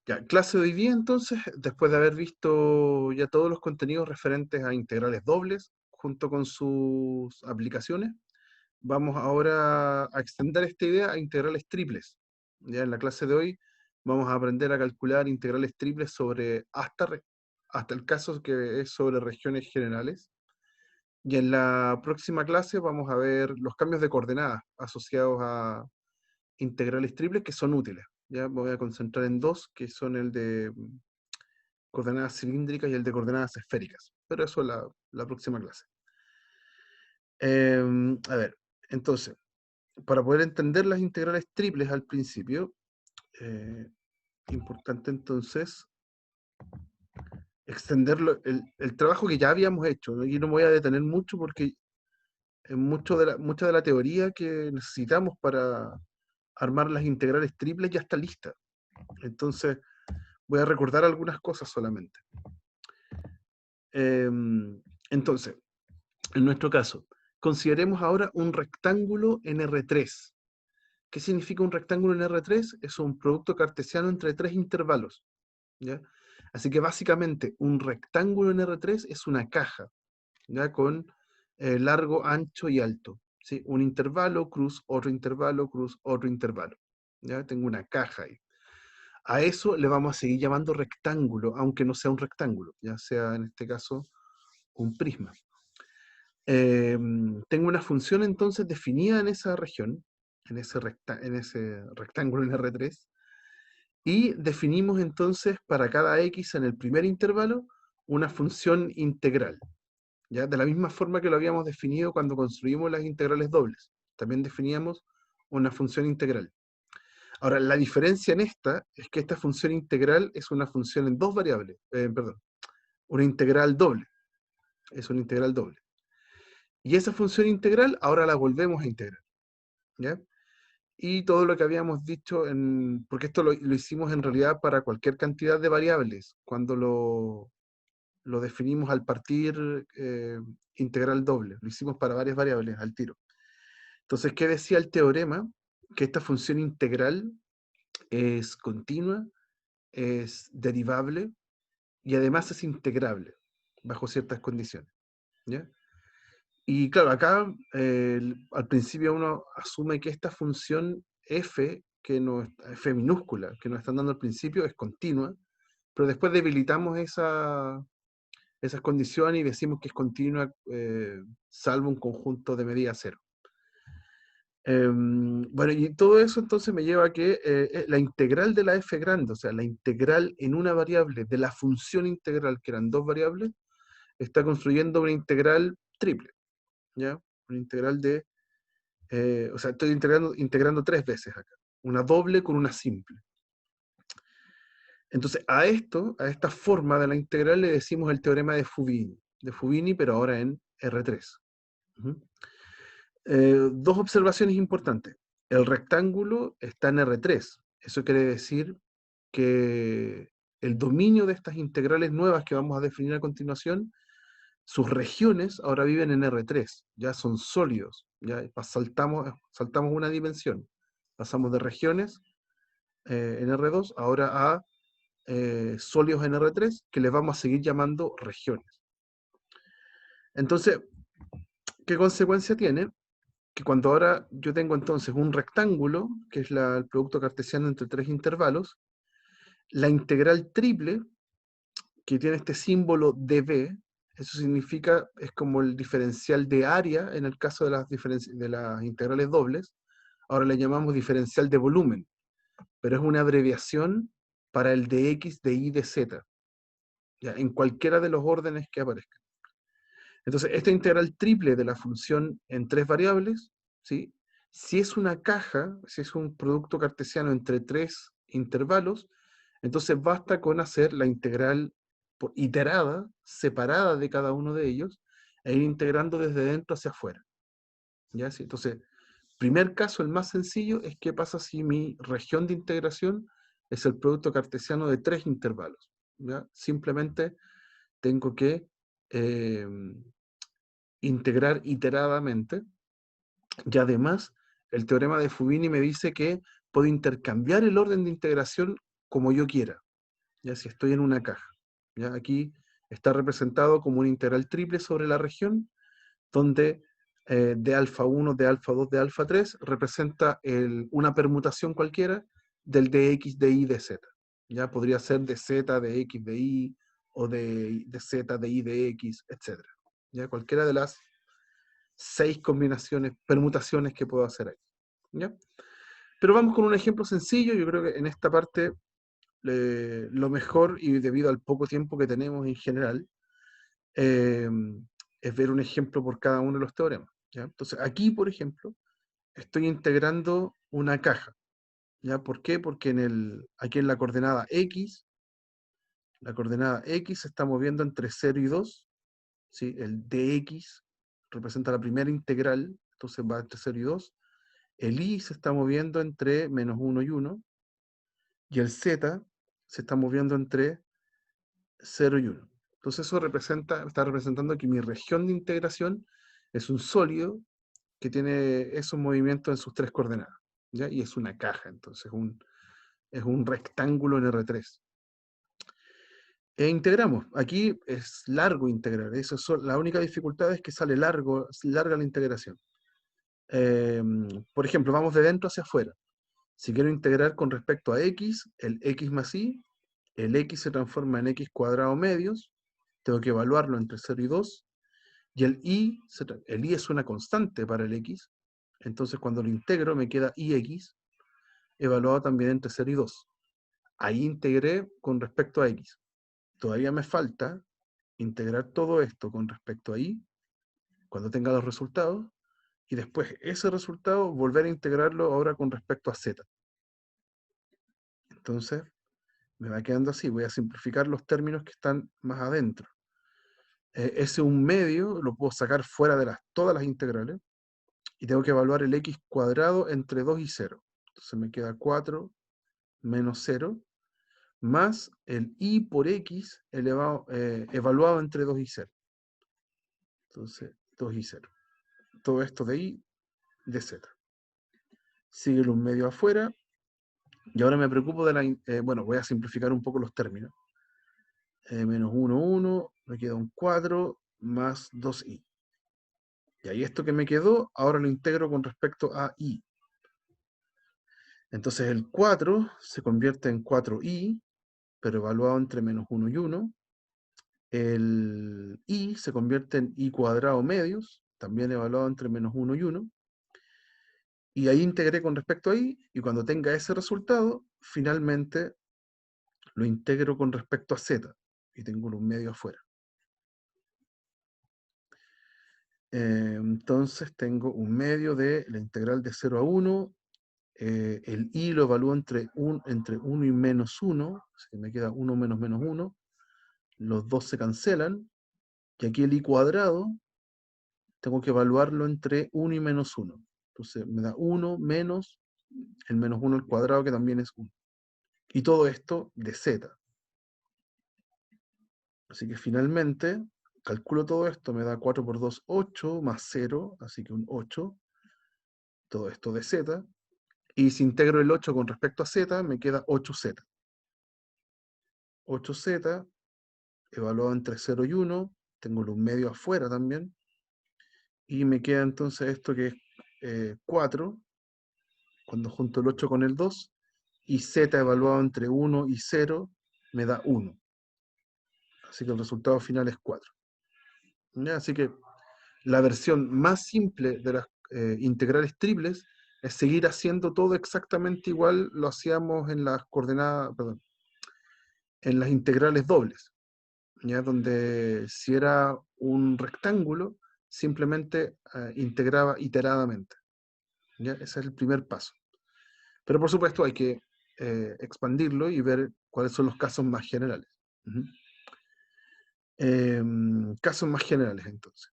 Ya, clase de hoy día entonces, después de haber visto ya todos los contenidos referentes a integrales dobles, junto con sus aplicaciones, vamos ahora a extender esta idea a integrales triples. Ya en la clase de hoy vamos a aprender a calcular integrales triples sobre hasta el caso que es sobre regiones generales. Y en la próxima clase vamos a ver los cambios de coordenadas asociados a integrales triples que son útiles. Ya me voy a concentrar en dos, que son el de coordenadas cilíndricas y el de coordenadas esféricas. Pero eso es la próxima clase. A ver, entonces, para poder entender las integrales triples al principio, eh, importante entonces extenderlo, el trabajo que ya habíamos hecho, ¿no? Y no me voy a detener mucho porque mucha de la teoría que necesitamos para armar las integrales triples ya está lista. Entonces, voy a recordar algunas cosas solamente. Entonces, en nuestro caso, consideremos ahora un rectángulo en R3. ¿Qué significa un rectángulo en R3? Es un producto cartesiano entre tres intervalos, ¿ya? Así que básicamente un rectángulo en R3 es una caja, ¿ya? Con largo, ancho y alto, ¿sí? Un intervalo, cruz, otro intervalo, cruz, otro intervalo. ¿Ya? Tengo una caja ahí. A eso le vamos a seguir llamando rectángulo, aunque no sea un rectángulo, ya sea en este caso un prisma. Tengo una función entonces definida en esa región, en ese rectángulo en R3, y definimos entonces para cada x en el primer intervalo una función integral, ¿ya? De la misma forma que lo habíamos definido cuando construimos las integrales dobles. También definíamos una función integral. Ahora, la diferencia en esta es que esta función integral es una función en dos variables, perdón, una integral doble, es una integral doble. Y esa función integral ahora la volvemos a integrar, ¿ya? Y todo lo que habíamos dicho, porque esto lo hicimos en realidad para cualquier cantidad de variables, cuando lo definimos al partir integral doble, lo hicimos para varias variables al tiro. Entonces, ¿qué decía el teorema? Que esta función integral es continua, es derivable y además es integrable bajo ciertas condiciones, ¿ya? Y claro, acá al principio uno asume que esta función f, f minúscula, que nos están dando al principio, es continua, pero después debilitamos esas condiciones y decimos que es continua salvo un conjunto de medida cero. Bueno, y todo eso entonces me lleva a que la integral de la f grande, o sea, la integral en una variable de la función integral, que eran dos variables, está construyendo una integral triple, ¿ya? Una integral de, o sea, estoy integrando tres veces acá, una doble con una simple. Entonces, a esta forma de la integral le decimos el teorema de Fubini, pero ahora en R3. Dos observaciones importantes. El rectángulo está en R3. Eso quiere decir que el dominio de estas integrales nuevas que vamos a definir a continuación, sus regiones ahora viven en R3, ya son sólidos, ya saltamos una dimensión, pasamos de regiones en R2 ahora a sólidos en R3, que les vamos a seguir llamando regiones. Entonces, ¿qué consecuencia tiene? Que cuando ahora yo tengo entonces un rectángulo, que es el producto cartesiano entre tres intervalos, la integral triple, que tiene este símbolo dB, eso significa, es como el diferencial de área en el caso de las integrales dobles, ahora le llamamos diferencial de volumen, pero es una abreviación para el de x, de y, de z, ¿ya? En cualquiera de los órdenes que aparezcan. Entonces, esta integral triple de la función en tres variables, ¿sí? Si es una caja, si es un producto cartesiano entre tres intervalos, entonces basta con hacer la integral iterada, separada de cada uno de ellos, e ir integrando desde dentro hacia afuera. ¿Ya? ¿Sí? Entonces, primer caso, el más sencillo, es qué pasa si mi región de integración es el producto cartesiano de tres intervalos. ¿Ya? Simplemente tengo que eh, integrar iteradamente, y además el teorema de Fubini me dice que puedo intercambiar el orden de integración como yo quiera. ya si estoy en una caja. ¿Ya? Aquí está representado como un integral triple sobre la región, donde de alfa 1, de alfa 2, de alfa 3 representa una permutación cualquiera del dx de y de z. ¿Ya? Podría ser de z de x de y, o de z de y de x, etc. ¿Ya? Cualquiera de las 6 combinaciones, permutaciones que puedo hacer ahí. ¿Ya? Pero vamos con un ejemplo sencillo. Yo creo que en esta parte lo mejor, y debido al poco tiempo que tenemos en general, es ver un ejemplo por cada uno de los teoremas. ¿Ya? Entonces, aquí, por ejemplo, estoy integrando una caja. ¿Ya? ¿Por qué? Porque aquí en la coordenada X se está moviendo entre 0 y 2. ¿Sí? El dx representa la primera integral, entonces va entre 0 y 2. El y se está moviendo entre menos 1 y 1. Y el z se está moviendo entre 0 y 1. Entonces eso está representando que mi región de integración es un sólido que tiene esos movimientos en sus 3 coordenadas. ¿Ya? Y es una caja, entonces es un rectángulo en R3. E integramos. Aquí es largo integrar. La única dificultad es que sale larga la integración. Por ejemplo, vamos de dentro hacia afuera. Si quiero integrar con respecto a x, el x más y, el x se transforma en x cuadrado medios, tengo que evaluarlo entre 0 y 2, y el y es una constante para el x, entonces cuando lo integro me queda ix, evaluado también entre 0 y 2. Ahí integré con respecto a x. Todavía me falta integrar todo esto con respecto a y, cuando tenga los resultados, y después ese resultado volver a integrarlo ahora con respecto a z. Entonces, me va quedando así. Voy a simplificar los términos que están más adentro. Ese un medio lo puedo sacar fuera de todas las integrales, y tengo que evaluar el x cuadrado entre 2 y 0. Entonces me queda 4 menos 0, más el y por x evaluado entre 2 y 0. Entonces, 2 y 0. Todo esto de y de z. Sigue un medio afuera. Y ahora me preocupo bueno, voy a simplificar un poco los términos. Menos 1, 1, me queda un 4 más 2i. Y ahí esto que me quedó, ahora lo integro con respecto a i. Entonces el 4 se convierte en 4i, pero evaluado entre menos 1 y 1. El i se convierte en i cuadrado medios, también evaluado entre menos 1 y 1. Y ahí integré con respecto a i, y cuando tenga ese resultado, finalmente lo integro con respecto a z, y tengo un medio afuera. Entonces tengo un medio de la integral de 0 a 1, el i lo evalúo entre 1 y menos 1, así que me queda 1 menos menos 1, los dos se cancelan, y aquí el i cuadrado tengo que evaluarlo entre 1 y menos 1. Entonces me da 1 menos el menos 1 al cuadrado, que también es 1. Y todo esto de z. Así que finalmente calculo todo esto, me da 4 por 2, 8, más 0, así que un 8. Todo esto de z. Y si integro el 8 con respecto a z, me queda 8z. 8z, evaluado entre 0 y 1, tengo un medio afuera también, y me queda entonces esto que es 4, cuando junto el 8 con el 2, y z evaluado entre 1 y 0, me da 1. Así que el resultado final es 4. ¿Ya? Así que la versión más simple de las integrales triples es seguir haciendo todo exactamente igual lo hacíamos en las coordenadas, perdón, en las integrales dobles, ¿ya? Donde si era un rectángulo, simplemente integraba iteradamente, ¿ya? Ese es el primer paso. Pero por supuesto hay que expandirlo y ver cuáles son los casos más generales. Casos más generales, entonces.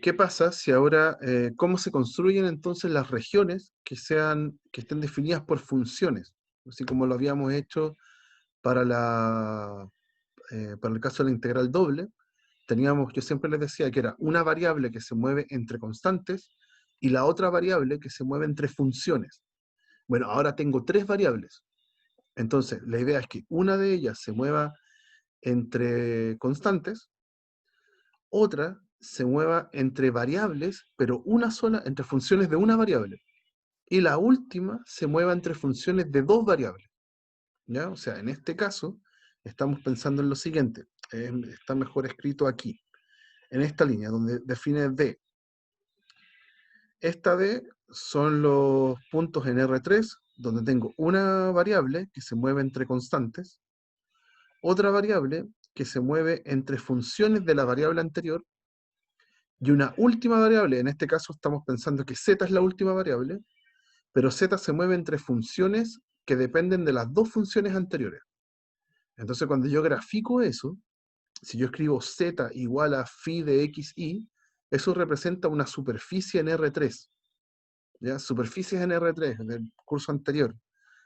¿Qué pasa si ahora, cómo se construyen entonces las regiones que estén definidas por funciones? Así como lo habíamos hecho para para el caso de la integral doble, yo siempre les decía que era una variable que se mueve entre constantes y la otra variable que se mueve entre funciones. Bueno, ahora tengo tres variables. Entonces, la idea es que una de ellas se mueva entre constantes, otra se mueva entre variables, pero una sola, entre funciones de una variable. Y la última se mueva entre funciones de dos variables. ¿Ya? O sea, en este caso, estamos pensando en lo siguiente. Está mejor escrito aquí, en esta línea, donde define D. Esta D son los puntos en R3, donde tengo una variable que se mueve entre constantes, otra variable que se mueve entre funciones de la variable anterior, y una última variable. En este caso estamos pensando que Z es la última variable, pero Z se mueve entre funciones que dependen de las dos funciones anteriores. Entonces, cuando yo grafico eso, si yo escribo Z igual a phi de xy, eso representa una superficie en R3. ¿Ya? Superficies en R3 del curso anterior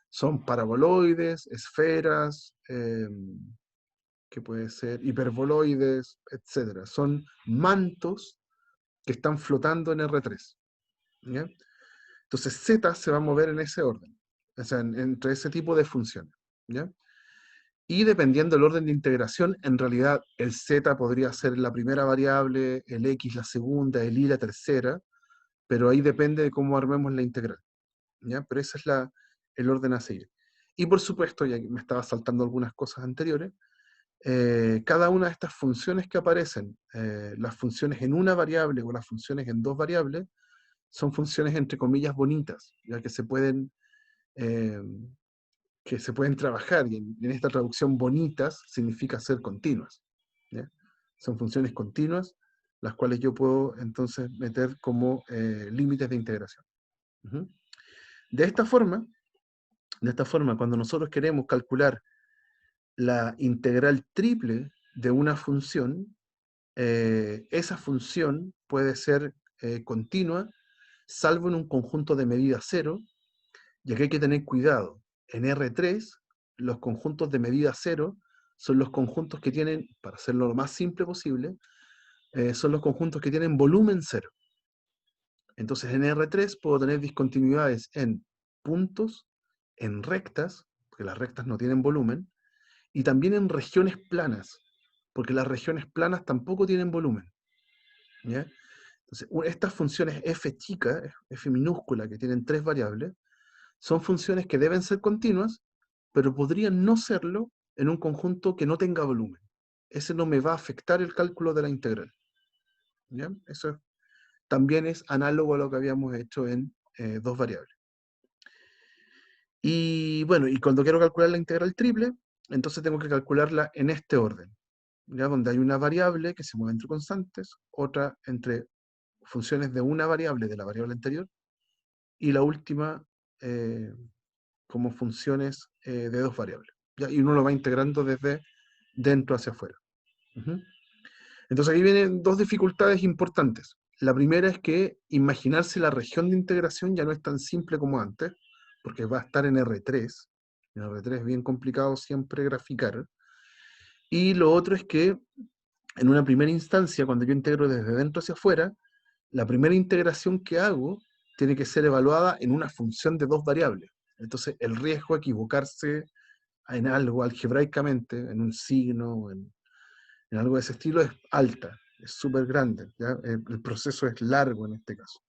son paraboloides, esferas, que puede ser hiperboloides, etc. Son mantos que están flotando en R3. ¿Ya? Entonces Z se va a mover en ese orden, o sea, entre ese tipo de funciones. ¿Ya? Y dependiendo del orden de integración, en realidad el Z podría ser la primera variable, el X la segunda, el Y la tercera, pero ahí depende de cómo armemos la integral. ¿Ya? Pero ese es el orden a seguir. Y por supuesto, ya que me estaba saltando algunas cosas anteriores, cada una de estas funciones que aparecen, las funciones en una variable o las funciones en dos variables, son funciones entre comillas bonitas, ya eh, que se pueden trabajar, y en esta traducción bonitas significa ser continuas. ¿Ya? Son funciones continuas, las cuales yo puedo entonces meter como límites de integración. Uh-huh. De esta forma, cuando nosotros queremos calcular la integral triple de una función, esa función puede ser continua, salvo en un conjunto de medida cero, y aquí hay que tener cuidado. En R3, los conjuntos de medida cero son los conjuntos que tienen, para hacerlo lo más simple posible, son los conjuntos que tienen volumen cero. Entonces en R3 puedo tener discontinuidades en puntos, en rectas, porque las rectas no tienen volumen, y también en regiones planas, porque las regiones planas tampoco tienen volumen. ¿Ya? Entonces, estas funciones f chica, f minúscula, que tienen tres variables, son funciones que deben ser continuas, pero podrían no serlo en un conjunto que no tenga volumen. Ese no me va a afectar el cálculo de la integral. ¿Ya? Eso también es análogo a lo que habíamos hecho en dos variables. Y bueno, y cuando quiero calcular la integral triple, entonces tengo que calcularla en este orden, ¿ya? Donde hay una variable que se mueve entre constantes, otra entre funciones de una variable de la variable anterior, y la última como funciones de dos variables. ¿Ya? Y uno lo va integrando desde dentro hacia afuera. Uh-huh. Entonces aquí vienen dos dificultades importantes. La primera es que imaginarse la región de integración ya no es tan simple como antes, porque va a estar en R3. En R3 es bien complicado siempre graficar. Y lo otro es que en una primera instancia, cuando yo integro desde dentro hacia afuera, la primera integración que hago tiene que ser evaluada en una función de dos variables. Entonces el riesgo de equivocarse en algo algebraicamente, en un signo, en algo de ese estilo, es alta, es súper grande. ¿Ya? El proceso es largo en este caso.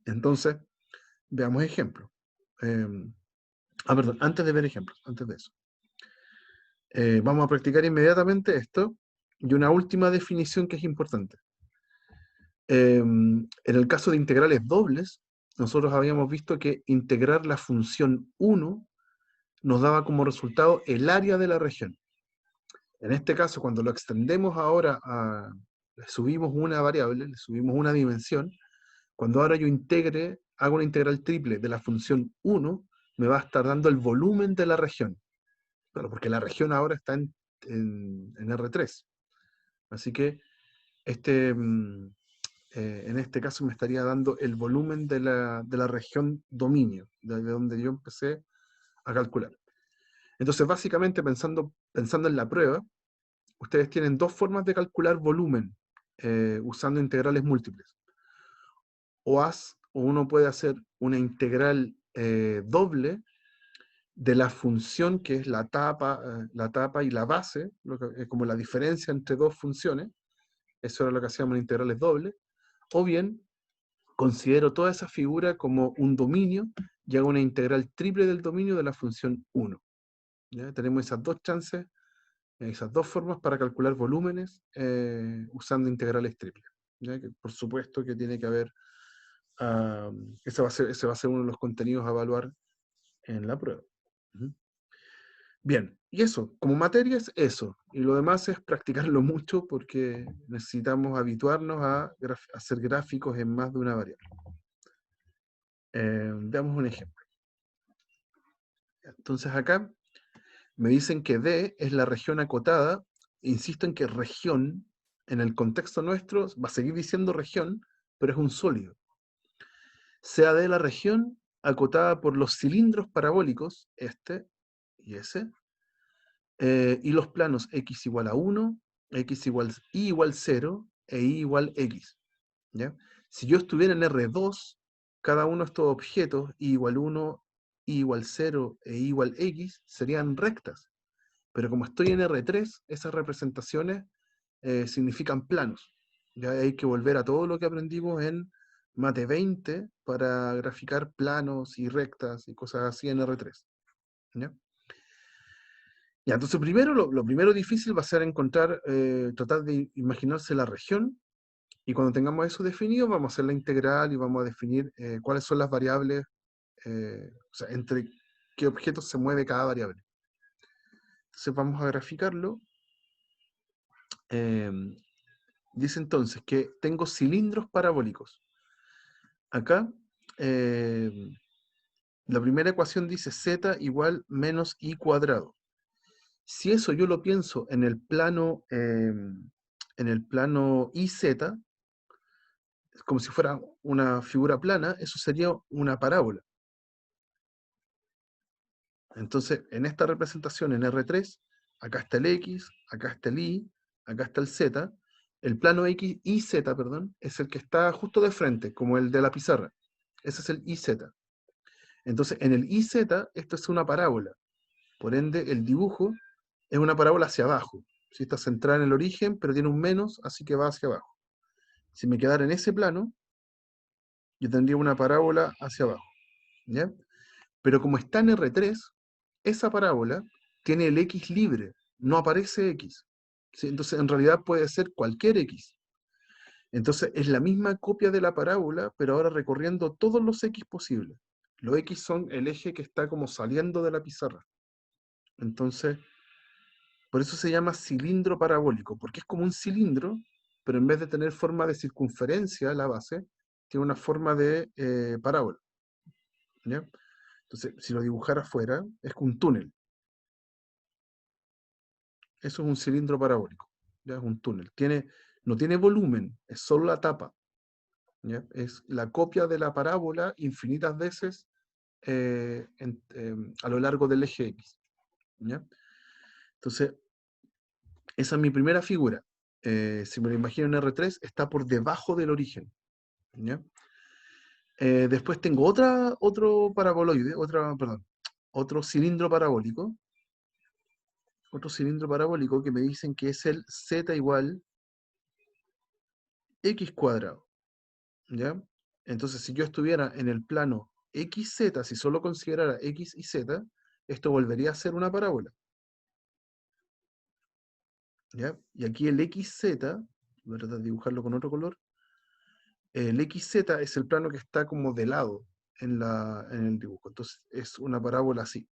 Entonces, veamos ejemplos. Perdón, antes de ver ejemplos, antes de eso. Vamos a practicar inmediatamente esto y una última definición que es importante. En el caso de integrales dobles, nosotros habíamos visto que integrar la función 1 nos daba como resultado el área de la región. En este caso, cuando lo extendemos ahora le subimos una variable, le subimos una dimensión, cuando ahora yo hago una integral triple de la función 1, me va a estar dando el volumen de la región. Claro, porque la región ahora está en R3. Así que en este caso me estaría dando el volumen de la región dominio, de donde yo empecé a calcular. Entonces, básicamente, pensando en la prueba, ustedes tienen dos formas de calcular volumen usando integrales múltiples. o uno puede hacer una integral doble de la función que es la tapa y la base, como la diferencia entre dos funciones. Eso era lo que hacíamos en integrales dobles. O bien considero toda esa figura como un dominio y hago una integral triple del dominio de la función 1. ¿Ya? Tenemos esas dos chances, esas dos formas para calcular volúmenes usando integrales triples. ¿Ya? Que por supuesto que tiene que haber, ese va a ser uno de los contenidos a evaluar en la prueba. Bien, y eso, como materia es eso, y lo demás es practicarlo mucho porque necesitamos habituarnos a hacer gráficos en más de una variable. Veamos un ejemplo. Entonces acá me dicen que D es la región acotada. Insisto en que región, en el contexto nuestro, va a seguir diciendo región, pero es un sólido. Sea D la región acotada por los cilindros parabólicos, este y ese, y los planos x igual a 1, y igual 0 e y igual x. ¿Ya? Si yo estuviera en R2, cada uno de estos objetos, y igual 1, y igual 0 e y igual x, serían rectas. Pero como estoy en R3, esas representaciones significan planos. Ya hay que volver a todo lo que aprendimos en Mate 20 para graficar planos y rectas y cosas así en R3. ¿Ya? Ya, entonces primero, lo primero difícil va a ser encontrar, tratar de imaginarse la región, y cuando tengamos eso definido vamos a hacer la integral y vamos a definir cuáles son las variables, o sea, entre qué objetos se mueve cada variable. Entonces vamos a graficarlo. Dice entonces que tengo cilindros parabólicos. Acá, la primera ecuación dice z igual menos i cuadrado. Si eso yo lo pienso en el plano iz, como si fuera una figura plana, eso sería una parábola. Entonces, en esta representación en R3, acá está el X, acá está el Y, acá está el Z. El plano X y Z, perdón, es el que está justo de frente, como el de la pizarra. Ese es el IZ. Entonces, en el IZ, esto es una parábola. Por ende, el dibujo es una parábola hacia abajo. Si está centrada en el origen, pero tiene un menos, así que va hacia abajo. Si me quedara en ese plano, yo tendría una parábola hacia abajo. ¿Ya? Pero como está en R3, esa parábola tiene el X libre, no aparece X. ¿Sí? Entonces, en realidad puede ser cualquier X. Entonces, es la misma copia de la parábola, pero ahora recorriendo todos los X posibles. Los X son el eje que está como saliendo de la pizarra. Entonces, por eso se llama cilindro parabólico, porque es como un cilindro, pero en vez de tener forma de circunferencia la base, tiene una forma de parábola. ¿Ya? Entonces, si lo dibujara afuera, es un túnel. Eso es un cilindro parabólico. ¿Ya? Es un túnel. No tiene volumen, es solo la tapa. ¿Ya? Es la copia de la parábola infinitas veces a lo largo del eje X. ¿Ya? Entonces, esa es mi primera figura. Si me lo imagino en R3, está por debajo del origen. ¿Ya? Después tengo otro paraboloide, otro cilindro parabólico. Otro cilindro parabólico que me dicen que es el z igual x cuadrado. ¿Ya? Entonces, si yo estuviera en el plano XZ, si solo considerara X y Z, esto volvería a ser una parábola. ¿Ya? Y aquí el XZ, voy a tratar de dibujarlo con otro color, el XZ es el plano que está como de lado en el dibujo. Entonces, es una parábola así.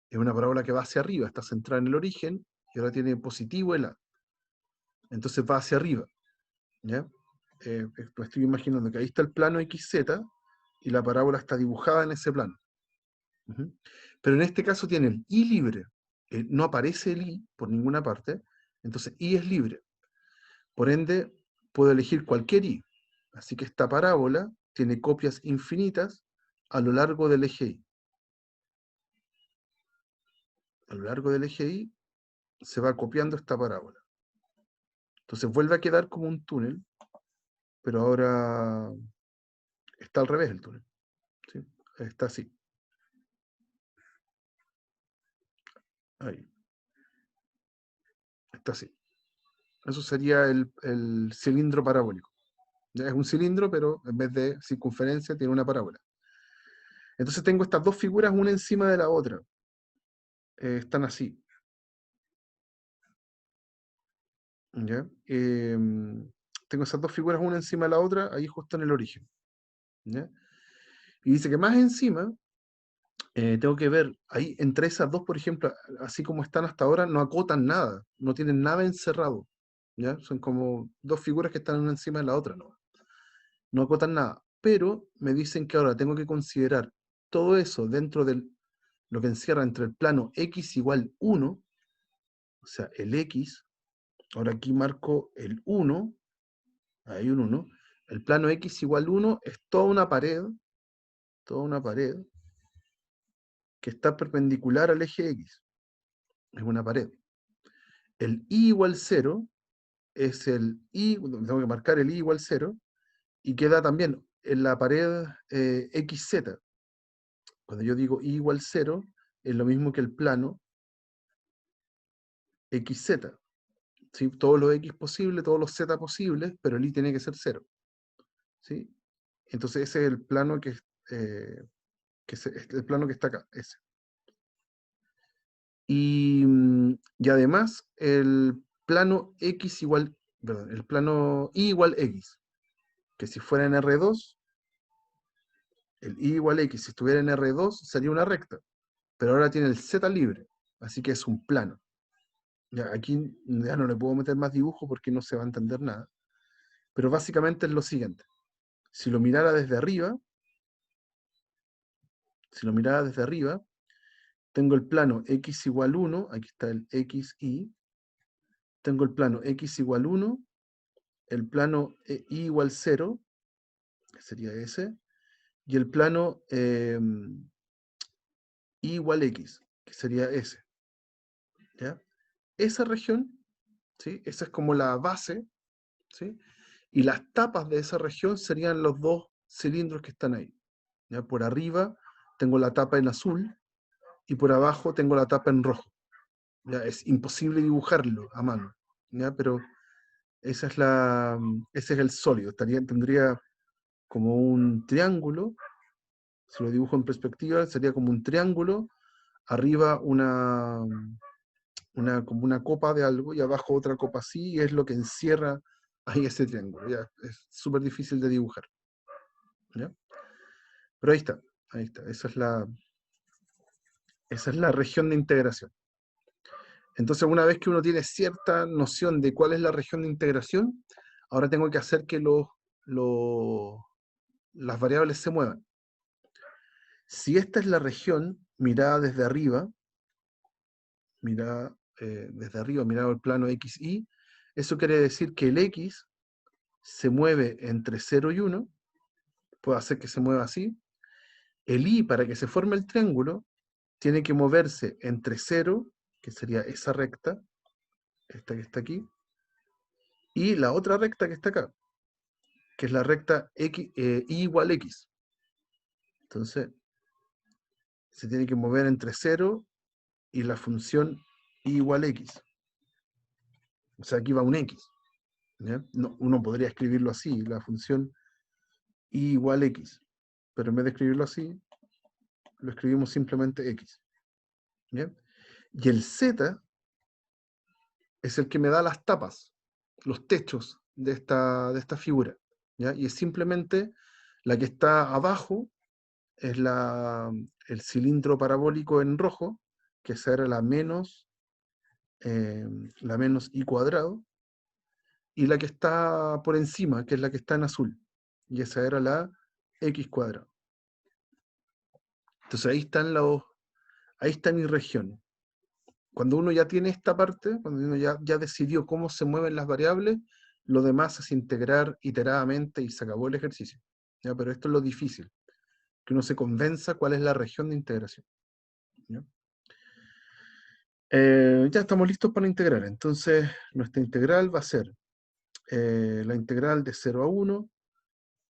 Es una parábola que va hacia arriba, está centrada en el origen, y ahora tiene positivo el A. Entonces va hacia arriba. ¿Ya? Me estoy imaginando que ahí está el plano XZ y la parábola está dibujada en ese plano. Pero en este caso tiene el I libre. No aparece el I por ninguna parte, entonces I es libre. Por ende, puedo elegir cualquier I. Así que esta parábola tiene copias infinitas a lo largo del eje Y. A lo largo del eje Y se va copiando esta parábola. Entonces vuelve a quedar como un túnel, pero ahora está al revés el túnel, ¿sí? Está así. Ahí. Está así. Eso sería el cilindro parabólico. Ya es un cilindro, pero en vez de circunferencia tiene una parábola. Entonces tengo estas dos figuras una encima de la otra. Están así. ¿Ya? Tengo esas dos figuras una encima de la otra, ahí justo en el origen. ¿Ya? Y dice que más encima, tengo que ver, ahí entre esas dos, por ejemplo, así como están hasta ahora, no acotan nada, no tienen nada encerrado. ¿Ya? Son como dos figuras que están una encima de la otra, ¿no? No acotan nada. Pero me dicen que ahora tengo que considerar todo eso dentro de lo que encierra entre el plano x igual 1, o sea, el x, ahora aquí marco el 1, hay un 1, el plano x igual 1 es toda una pared que está perpendicular al eje x, es una pared. El y igual 0 es el y, tengo que marcar el y igual 0, y queda también en la pared xz. Cuando yo digo y igual 0, es lo mismo que el plano xz. ¿Sí? Todos los x posibles, todos los z posibles, pero el y tiene que ser 0. ¿Sí? Entonces ese es el plano es el plano que está acá, ese. Y además el plano x igual, perdón, el plano y igual x, que si fuera en R2, el y igual x, si estuviera en R2, sería una recta, pero ahora tiene el z libre, así que es un plano. Ya, aquí ya no le puedo meter más dibujo porque no se va a entender nada, pero básicamente es lo siguiente. Si lo mirara desde arriba, tengo el plano x igual 1, aquí está el xy, tengo el plano x igual 1, el plano y igual 0, que sería ese, y el plano y igual x, que sería ese. ¿Ya? Esa región, ¿sí? Esa es como la base, ¿sí? Y las tapas de esa región serían los dos cilindros que están ahí. ¿Ya? Por arriba tengo la tapa en azul y por abajo tengo la tapa en rojo. ¿Ya? Es imposible dibujarlo a mano, ¿ya? Pero ese es el sólido. Tendría como un triángulo. Si lo dibujo en perspectiva, sería como un triángulo, arriba como una copa de algo y abajo otra copa así, y es lo que encierra ahí ese triángulo. ¿Ya? Es súper difícil de dibujar. ¿Ya? Pero ahí está, ahí está. Esa es la región de integración. Entonces, una vez que uno tiene cierta noción de cuál es la región de integración, ahora tengo que hacer que las variables se muevan. Si esta es la región mirada desde arriba, mirado el plano XY, eso quiere decir que el X se mueve entre 0 y 1, puedo hacer que se mueva así. El Y, para que se forme el triángulo, tiene que moverse entre 0, que sería esa recta, esta que está aquí, y la otra recta que está acá, que es la recta X, Y igual X. Entonces, se tiene que mover entre 0 y la función Y igual X. O sea, aquí va un X. ¿Ya? No, uno podría escribirlo así, la función Y igual X. Pero en vez de escribirlo así, lo escribimos simplemente X. ¿Ya? Y el Z es el que me da las tapas, los techos de esta figura. ¿Ya? Y es simplemente la que está abajo, es el cilindro parabólico en rojo, que esa era la menos I cuadrado, y la que está por encima, que es la que está en azul, y esa era la X cuadrado. Entonces ahí está mi región. Cuando uno ya tiene esta parte, cuando uno ya decidió cómo se mueven las variables, lo demás es integrar iteradamente y se acabó el ejercicio. ¿Ya? Pero esto es lo difícil, que uno se convenza cuál es la región de integración. ¿Ya? Ya estamos listos para integrar. Entonces, nuestra integral va a ser la integral de 0 a 1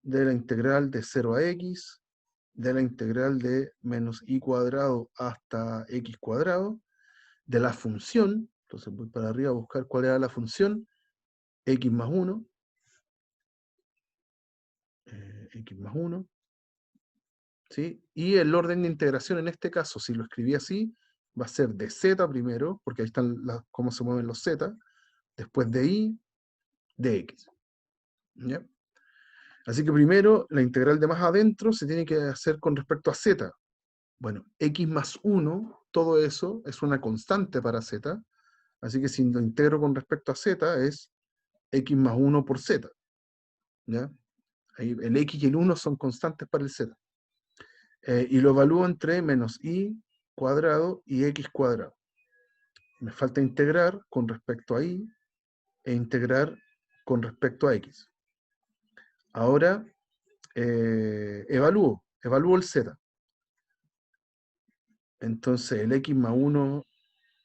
de la integral de 0 a x, de la integral de menos y cuadrado hasta x cuadrado, de la función, entonces voy para arriba a buscar cuál era la función, x más 1, x más 1, ¿sí? Y el orden de integración en este caso, si lo escribí así, va a ser de z primero, porque ahí están cómo se mueven los z, después de y, de x. ¿Ya? Así que primero, la integral de más adentro se tiene que hacer con respecto a z. Bueno, x más 1, todo eso es una constante para z, así que si lo integro con respecto a z es x más 1 por z. ¿Ya? Ahí el x y el 1 son constantes para el z. Y lo evalúo entre menos y cuadrado y x cuadrado. Me falta integrar con respecto a y e integrar con respecto a x. Ahora evalúo el z. Entonces el x más 1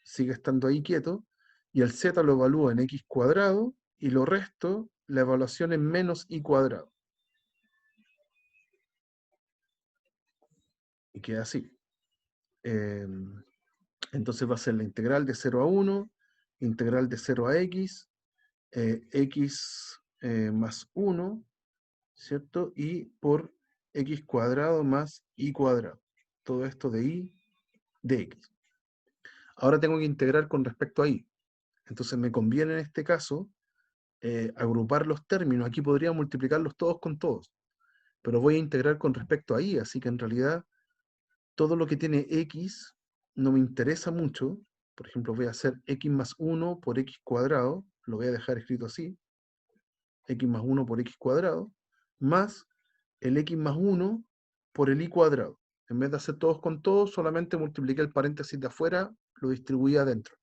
sigue estando ahí quieto y el z lo evalúo en x cuadrado y lo resto, la evaluación en menos y cuadrado. Y queda así. Entonces va a ser la integral de 0 a 1, integral de 0 a x, x más 1, ¿cierto? Y por x cuadrado más y cuadrado. Todo esto de y de x. Ahora tengo que integrar con respecto a y. Entonces me conviene en este caso agrupar los términos. Aquí podría multiplicarlos todos con todos, pero voy a integrar con respecto a y, así que en realidad todo lo que tiene x no me interesa mucho. Por ejemplo, voy a hacer x más 1 por x cuadrado, lo voy a dejar escrito así, x más 1 por x cuadrado, más el x más 1 por el y cuadrado. En vez de hacer todos con todos, solamente multipliqué el paréntesis de afuera, lo distribuí adentro.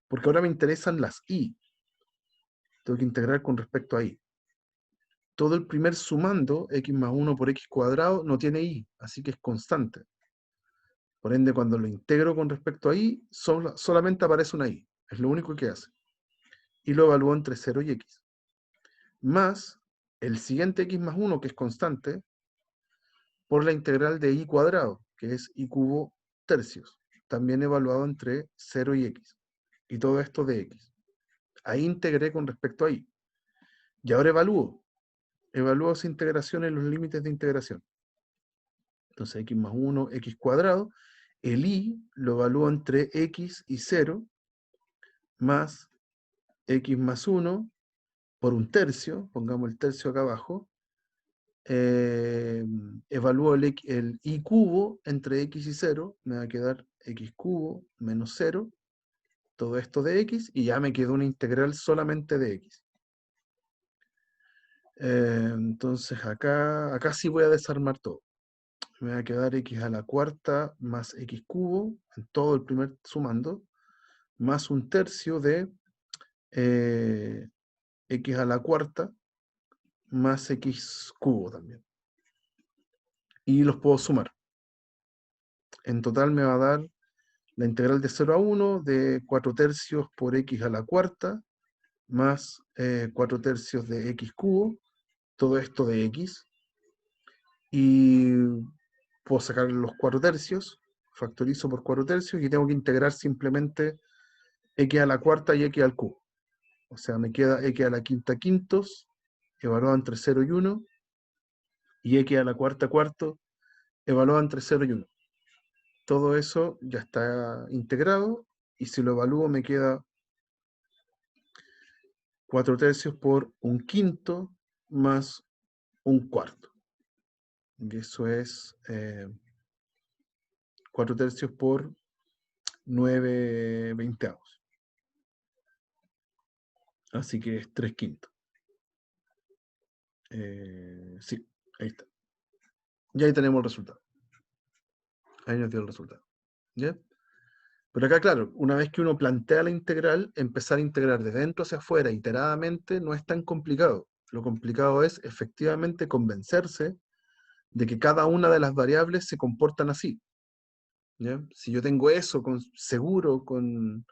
Porque ahora me interesan las y. Tengo que integrar con respecto a y. Todo el primer sumando, x más 1 por x cuadrado, no tiene y, así que es constante. Por ende, cuando lo integro con respecto a y, solamente aparece una y. Es lo único que hace. Y lo evalúo entre 0 y x. Más el siguiente x más 1, que es constante, por la integral de y cuadrado, que es y cubo tercios, también evaluado entre 0 y x. Y todo esto de x. Ahí integré con respecto a y. Y ahora evalúo esa integración en los límites de integración. Entonces x más 1, x cuadrado. El y lo evalúo entre x y 0, más x más 1 por un tercio, pongamos el tercio acá abajo, evalúo el y cubo entre x y 0, me va a quedar x cubo menos 0, todo esto de x, y ya me quedó una integral solamente de x. Entonces acá sí voy a desarmar todo. Me va a quedar x a la cuarta más x cubo, en todo el primer sumando, más un tercio de x a la cuarta más x cubo también. Y los puedo sumar. En total me va a dar la integral de 0 a 1 de 4 tercios por x a la cuarta más 4 tercios de x cubo, todo esto de x. Y puedo sacar los 4 tercios, factorizo por 4 tercios y tengo que integrar simplemente x a la cuarta y x al cubo. O sea, me queda x a la quinta quintos, evaluado entre 0 y 1, y x a la cuarta cuarto, evaluado entre 0 y 1. Todo eso ya está integrado, y si lo evalúo me queda 4 tercios por un quinto más un cuarto. Y eso es 4 tercios por 9 veinteavos. Así que es 3 quintos. Sí, ahí está. Y ahí tenemos el resultado. Ahí nos dio el resultado. ¿Ya? Pero acá, claro, una vez que uno plantea la integral, empezar a integrar de dentro hacia afuera iteradamente no es tan complicado. Lo complicado es efectivamente convencerse de que cada una de las variables se comportan así. ¿Ya? Si yo tengo eso seguro, con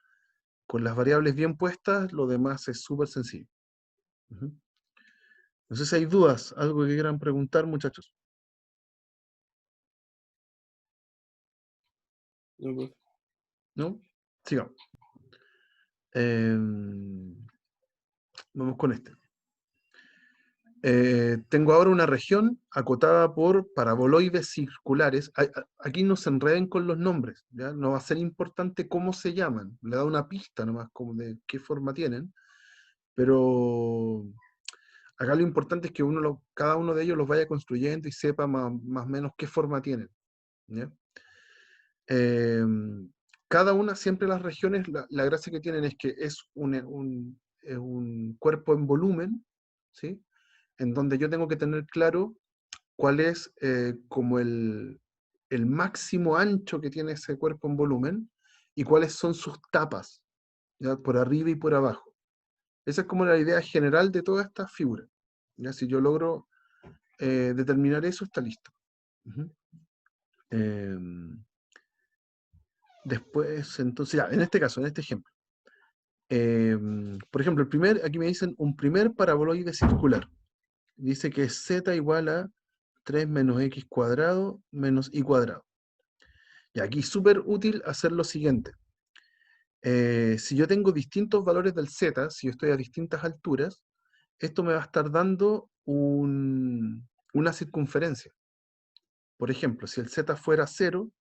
las variables bien puestas, lo demás es súper sencillo. No sé si hay dudas, algo que quieran preguntar, muchachos. No, profe. ¿No? Sigamos. Vamos con este. Tengo ahora una región acotada por paraboloides circulares. Aquí no se enreden con los nombres, ¿ya? No va a ser importante cómo se llaman. Le da una pista nomás como de qué forma tienen. Pero acá lo importante es que cada uno de ellos los vaya construyendo y sepa más o menos qué forma tienen, ¿ya? Cada una, siempre las regiones, la gracia que tienen es que es un cuerpo en volumen, ¿sí? En donde yo tengo que tener claro cuál es como el máximo ancho que tiene ese cuerpo en volumen y cuáles son sus tapas, ¿ya? Por arriba y por abajo. Esa es como la idea general de todas estas figuras. ¿Ya? Si yo logro determinar eso, está listo. Ujú. Después, entonces, ya, en este caso, en este ejemplo. Por ejemplo, aquí me dicen un primer paraboloide circular. Dice que es z igual a 3 menos x cuadrado menos y cuadrado. Y aquí es súper útil hacer lo siguiente. Si yo tengo distintos valores del z, si yo estoy a distintas alturas, esto me va a estar dando una circunferencia. Por ejemplo, si el z fuera 0,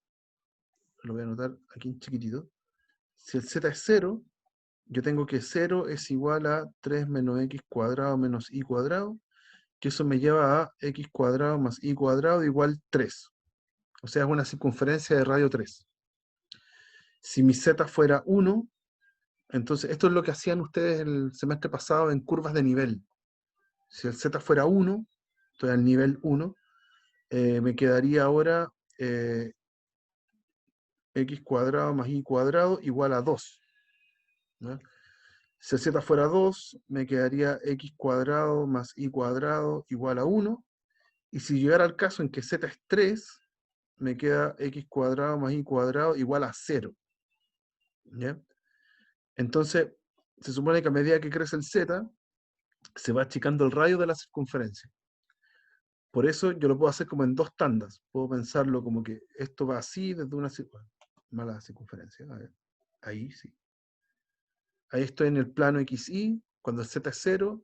lo voy a anotar aquí en chiquitito, si el z es 0, yo tengo que 0 es igual a 3 menos x cuadrado menos y cuadrado, que eso me lleva a x cuadrado más y cuadrado igual 3. O sea, es una circunferencia de radio 3. Si mi z fuera 1, entonces esto es lo que hacían ustedes el semestre pasado en curvas de nivel. Si el z fuera 1, estoy al nivel 1, me quedaría ahora x cuadrado más y cuadrado igual a 2. ¿No? Si el z fuera 2, me quedaría x cuadrado más y cuadrado igual a 1. Y si llegara al caso en que z es 3, me queda x cuadrado más y cuadrado igual a 0. ¿Ya? Entonces, se supone que a medida que crece el z, se va achicando el radio de la circunferencia. Por eso yo lo puedo hacer como en dos tandas. Puedo pensarlo como que esto va así desde una mala circunferencia. A ver, ahí sí. Ahí estoy en el plano XY, cuando el z es 0.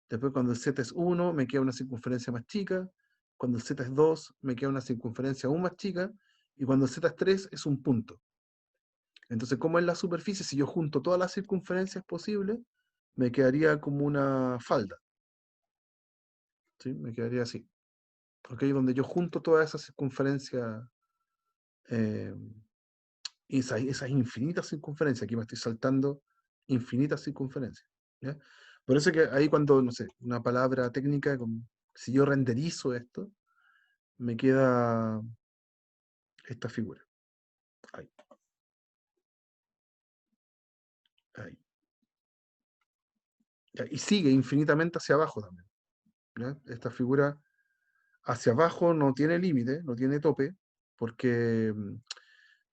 Después cuando el z es 1, me queda una circunferencia más chica. Cuando el z es 2, me queda una circunferencia aún más chica. Y cuando el z es 3, es un punto. Entonces, como en la superficie, si yo junto todas las circunferencias posibles, me quedaría como una falda. ¿Sí? Me quedaría así. ¿Ok? Donde yo junto todas esas circunferencias, eh, esas infinitas circunferencias, aquí me estoy saltando infinitas circunferencias. ¿Ya? Por eso que ahí cuando, no sé, una palabra técnica, si yo renderizo esto, me queda esta figura. Ahí, ahí. Ya, y sigue infinitamente hacia abajo también. ¿Ya? Esta figura hacia abajo no tiene límite, no tiene tope, porque,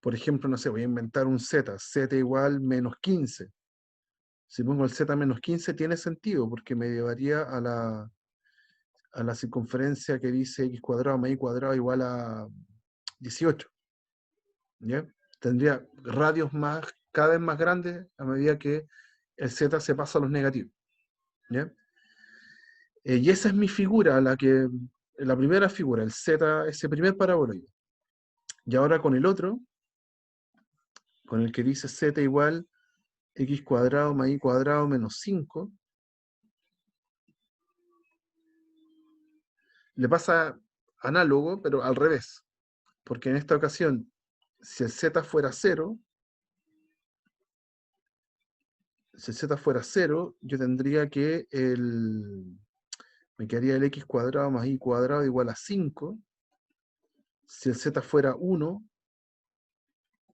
por ejemplo, no sé, voy a inventar un z igual menos 15. Si pongo el z menos 15 tiene sentido, porque me llevaría a la circunferencia que dice x cuadrado más y cuadrado igual a 18. ¿Ya? Tendría radios cada vez más grandes a medida que el z se pasa a los negativos. ¿Ya? Y esa es mi figura, la primera figura, el z, ese primer paraboloide. Y ahora con el otro, con el que dice z igual x cuadrado más y cuadrado menos 5, le pasa análogo, pero al revés. Porque en esta ocasión, si el z fuera 0, yo tendría que me quedaría el x cuadrado más y cuadrado igual a 5. Si el z fuera 1,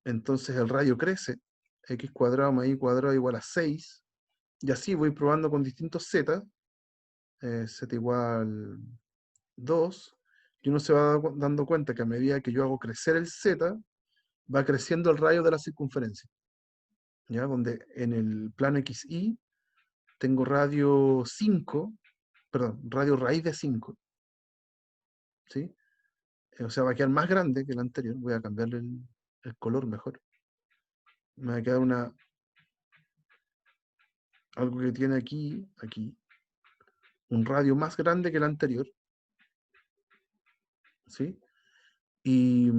entonces el radio crece, x cuadrado más y cuadrado igual a 6. Y así voy probando con distintos z, z igual 2, y uno se va dando cuenta que a medida que yo hago crecer el z, va creciendo el radio de la circunferencia. ¿Ya? Donde en el plano XY tengo radio 5, perdón, radio raíz de 5, ¿sí? O sea, va a quedar más grande que el anterior. Voy a cambiarle el color mejor. Me va a quedar algo que tiene aquí, un radio más grande que el anterior, ¿sí? Y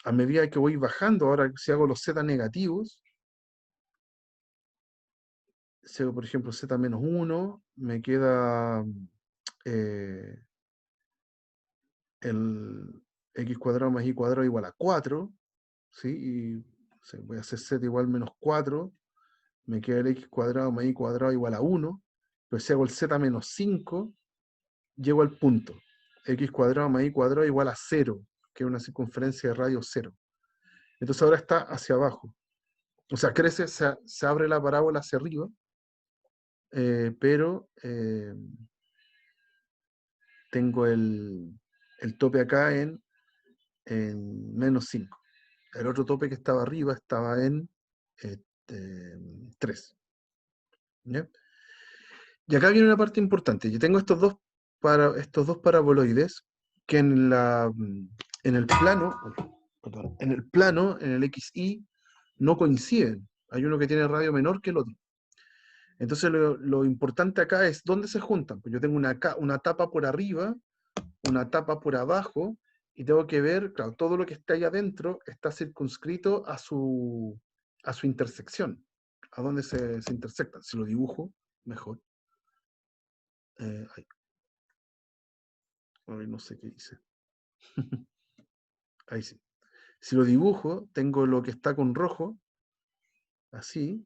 a medida que voy bajando, ahora si hago los Z negativos, si hago por ejemplo Z-1, me queda eh, el x cuadrado más y cuadrado igual a 4, ¿sí? Y voy a hacer Z igual menos 4, me queda el x cuadrado más y cuadrado igual a 1, pero si hago el Z menos 5, llego al punto. X cuadrado más y cuadrado igual a 0, que es una circunferencia de radio 0. Entonces ahora está hacia abajo. O sea, crece, se abre la parábola hacia arriba, pero tengo el tope acá en menos 5. El otro tope que estaba arriba estaba en 3. ¿Ya? Y acá viene una parte importante. Yo tengo estos dos paraboloides que en el plano, perdón, en el XY, no coinciden. Hay uno que tiene radio menor que el otro. Entonces lo importante acá es dónde se juntan. Pues yo tengo una tapa por arriba, una tapa por abajo, y tengo que ver, claro, todo lo que está ahí adentro está circunscrito a su intersección, a dónde se intersectan. Si lo dibujo, mejor. Ay, no sé qué hice. Ahí sí. Si lo dibujo, tengo lo que está con rojo, así,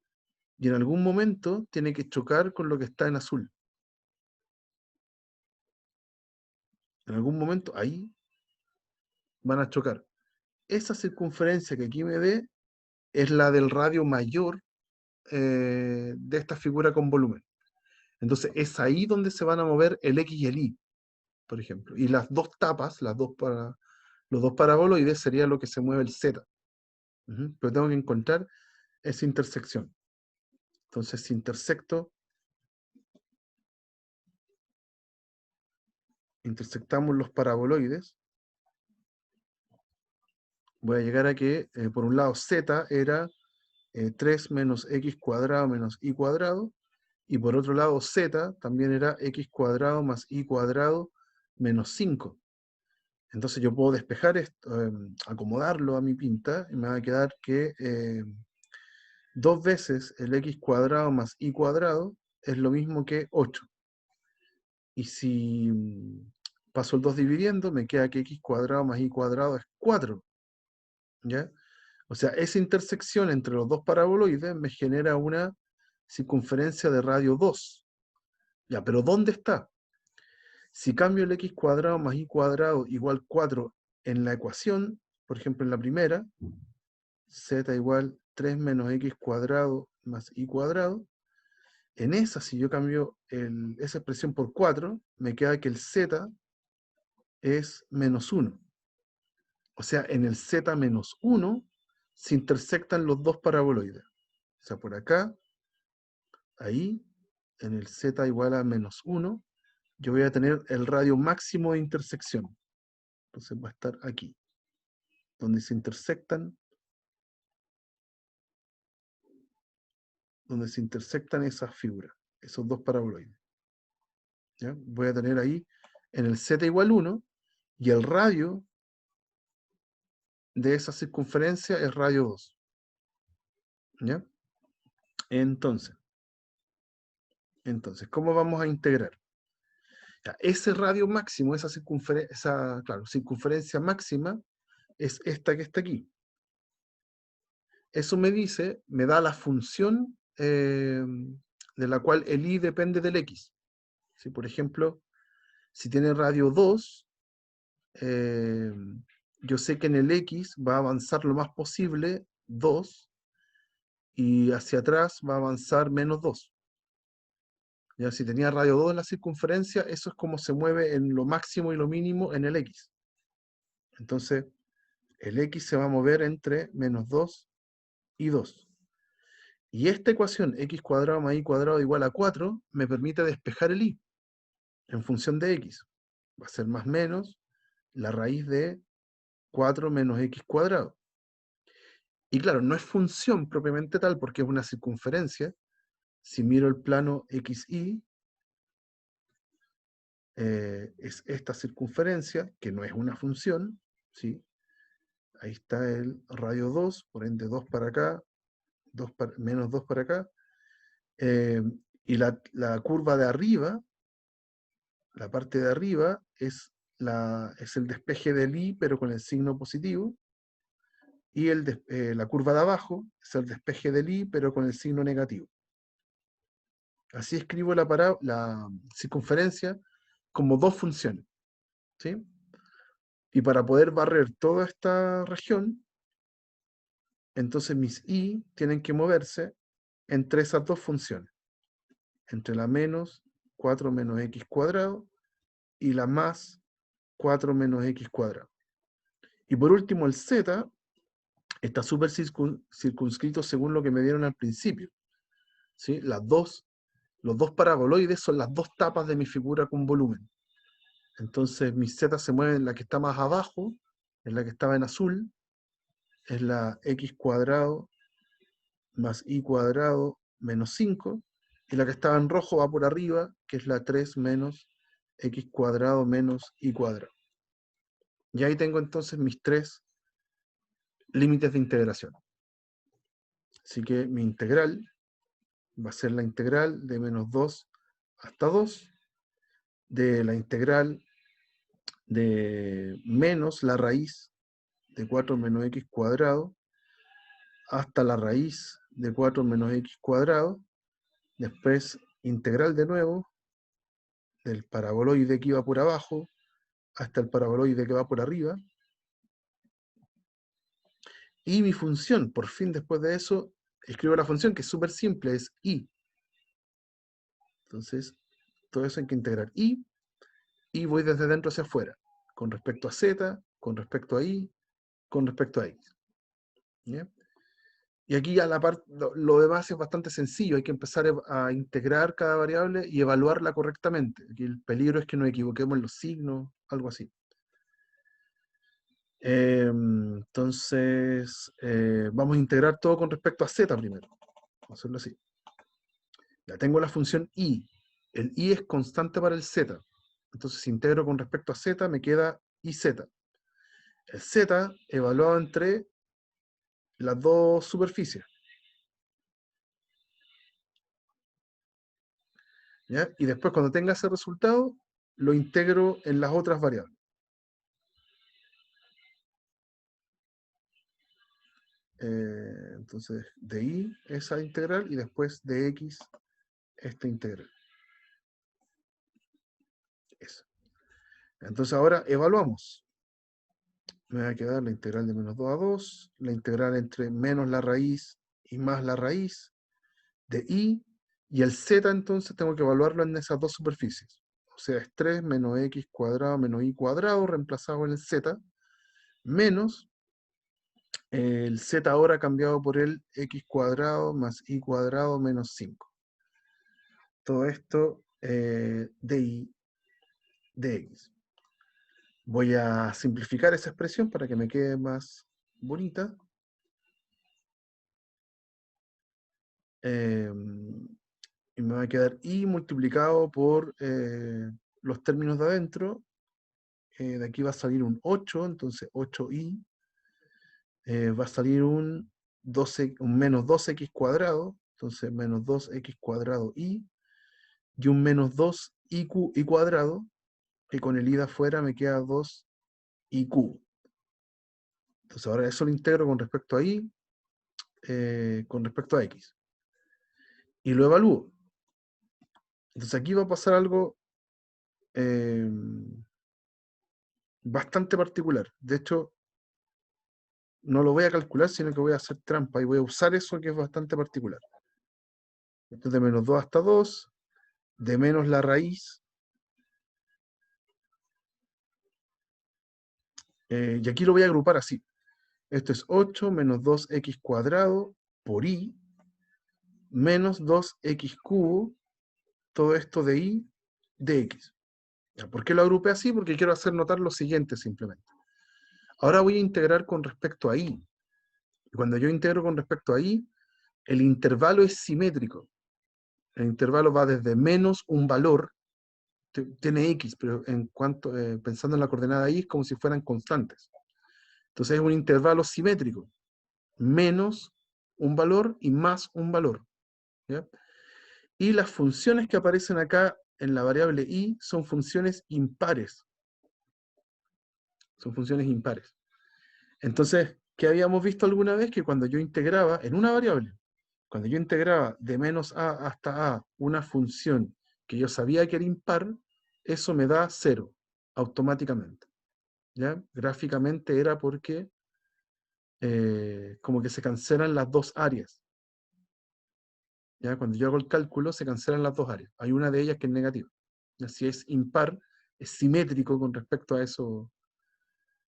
y en algún momento tiene que chocar con lo que está en azul. En algún momento, ahí van a chocar. Esa circunferencia que aquí me dé es la del radio mayor de esta figura con volumen. Entonces es ahí donde se van a mover el X y el Y, por ejemplo. Y las dos tapas, los dos paraboloides sería lo que se mueve el Z. Pero tengo que encontrar esa intersección. Entonces si intersectamos los paraboloides, voy a llegar a que, por un lado, Z era 3 menos X cuadrado menos Y cuadrado, y por otro lado, Z también era X cuadrado más Y cuadrado menos 5. Entonces yo puedo despejar esto, acomodarlo a mi pinta, y me va a quedar que 2 veces el X cuadrado más Y cuadrado es lo mismo que 8. Y si paso el 2 dividiendo, me queda que X cuadrado más Y cuadrado es 4. ¿Ya? O sea, esa intersección entre los dos paraboloides me genera una circunferencia de radio 2. Ya, pero ¿dónde está? Si cambio el x cuadrado más y cuadrado igual 4 en la ecuación, por ejemplo en la primera, z igual 3 menos x cuadrado más y cuadrado, en esa, si yo cambio esa expresión por 4, me queda que el z es menos 1. O sea, en el z menos 1 se intersectan los dos paraboloides. O sea, por acá, ahí, en el z igual a menos 1, yo voy a tener el radio máximo de intersección. Entonces va a estar aquí, donde se intersectan esas figuras, esos dos paraboloides. ¿Ya? Voy a tener ahí en el z igual 1, y el radio de esa circunferencia es radio 2. ¿Ya? Entonces, ¿cómo vamos a integrar? Ya, ese radio máximo, esa circunferencia máxima, es esta que está aquí. Eso me da la función de la cual el y depende del x. Si, por ejemplo, si tiene radio 2, yo sé que en el x va a avanzar lo más posible 2, y hacia atrás va a avanzar menos 2. Ya, si tenía radio 2 en la circunferencia, eso es como se mueve en lo máximo y lo mínimo en el x. Entonces, el x se va a mover entre menos 2 y 2. Y esta ecuación, x cuadrado más y cuadrado igual a 4, me permite despejar el y. en función de x. Va a ser más menos la raíz de 4 menos x cuadrado. Y claro, no es función propiamente tal porque es una circunferencia. Si miro el plano XY, es esta circunferencia, que no es una función, ¿sí? Ahí está el radio 2, por ende 2 para acá, menos 2 para acá. Y la curva de arriba, la parte de arriba, es el despeje del I, pero con el signo positivo. Y la curva de abajo es el despeje del I, pero con el signo negativo. Así escribo la circunferencia como dos funciones, ¿sí? Y para poder barrer toda esta región, entonces mis I tienen que moverse entre esas dos funciones, entre la menos 4 menos x cuadrado y la más 4 menos x cuadrado. Y por último el z está súper circunscrito según lo que me dieron al principio, ¿sí? Los dos paraboloides son las dos tapas de mi figura con volumen. Entonces mis z se mueven, la que está más abajo, es la que estaba en azul, es la x cuadrado más y cuadrado menos 5, y la que estaba en rojo va por arriba, que es la 3 menos x cuadrado menos y cuadrado. Y ahí tengo entonces mis tres límites de integración. Así que mi integral va a ser la integral de menos 2 hasta 2, de la integral de menos la raíz de 4 menos x cuadrado hasta la raíz de 4 menos x cuadrado, después integral de nuevo del paraboloide que iba por abajo hasta el paraboloide que va por arriba, y mi función, por fin después de eso, escribo la función que es súper simple, es y. Entonces, todo eso hay que integrar y voy desde dentro hacia afuera, con respecto a z, con respecto a y, con respecto a x. ¿Ya? Y aquí ya lo demás es bastante sencillo, hay que empezar a integrar cada variable y evaluarla correctamente. Aquí el peligro es que nos equivoquemos en los signos, algo así. Entonces, vamos a integrar todo con respecto a z primero. Vamos a hacerlo así. Ya tengo la función i. El i es constante para el z. Entonces, si integro con respecto a z, me queda iz. El z evaluado entre las dos superficies. ¿Ya? Y después, cuando tenga ese resultado, lo integro en las otras variables. Entonces, de y esa integral y después de x esta integral. Eso. Entonces ahora evaluamos. Me va a quedar la integral de menos 2 a 2, la integral entre menos la raíz y más la raíz de y el z entonces tengo que evaluarlo en esas dos superficies. O sea, es 3 menos x cuadrado menos y cuadrado reemplazado en el z, menos el z ahora cambiado por el x cuadrado más y cuadrado menos 5. Todo esto de y de x. Voy a simplificar esa expresión para que me quede más bonita. Y me va a quedar i multiplicado por los términos de adentro. De aquí va a salir un 8, entonces 8i. Va a salir un menos 2x cuadrado, entonces menos 2x cuadrado i, y un menos 2i cuadrado, que con el i de afuera me queda 2i cubo. Entonces ahora eso lo integro con respecto a i, con respecto a x. Y lo evalúo. Entonces aquí va a pasar algo bastante particular. De hecho, no lo voy a calcular, sino que voy a hacer trampa y voy a usar eso que es bastante particular. Esto es de menos 2 hasta 2, de menos la raíz. Y aquí lo voy a agrupar así. Esto es 8 menos 2x cuadrado por i, menos 2x cubo, todo esto de i de x. ¿Por qué lo agrupé así? Porque quiero hacer notar lo siguiente simplemente. Ahora voy a integrar con respecto a i. Y cuando yo integro con respecto a i, el intervalo es simétrico. El intervalo va desde menos un valor, tiene x, pero en cuanto, pensando en la coordenada y es como si fueran constantes. Entonces es un intervalo simétrico, menos un valor y más un valor. ¿Ya? Y las funciones que aparecen acá en la variable y son funciones impares. Son funciones impares. Entonces, ¿qué habíamos visto alguna vez? Que cuando yo integraba en una variable, cuando yo integraba de menos a hasta a una función que yo sabía que era impar, eso me da 0 automáticamente. ¿Ya? Gráficamente era porque como que se cancelan las dos áreas. ¿Ya? Cuando yo hago el cálculo, se cancelan las dos áreas. Hay una de ellas que es negativa. ¿Ya? Si es impar, es simétrico con respecto a eso,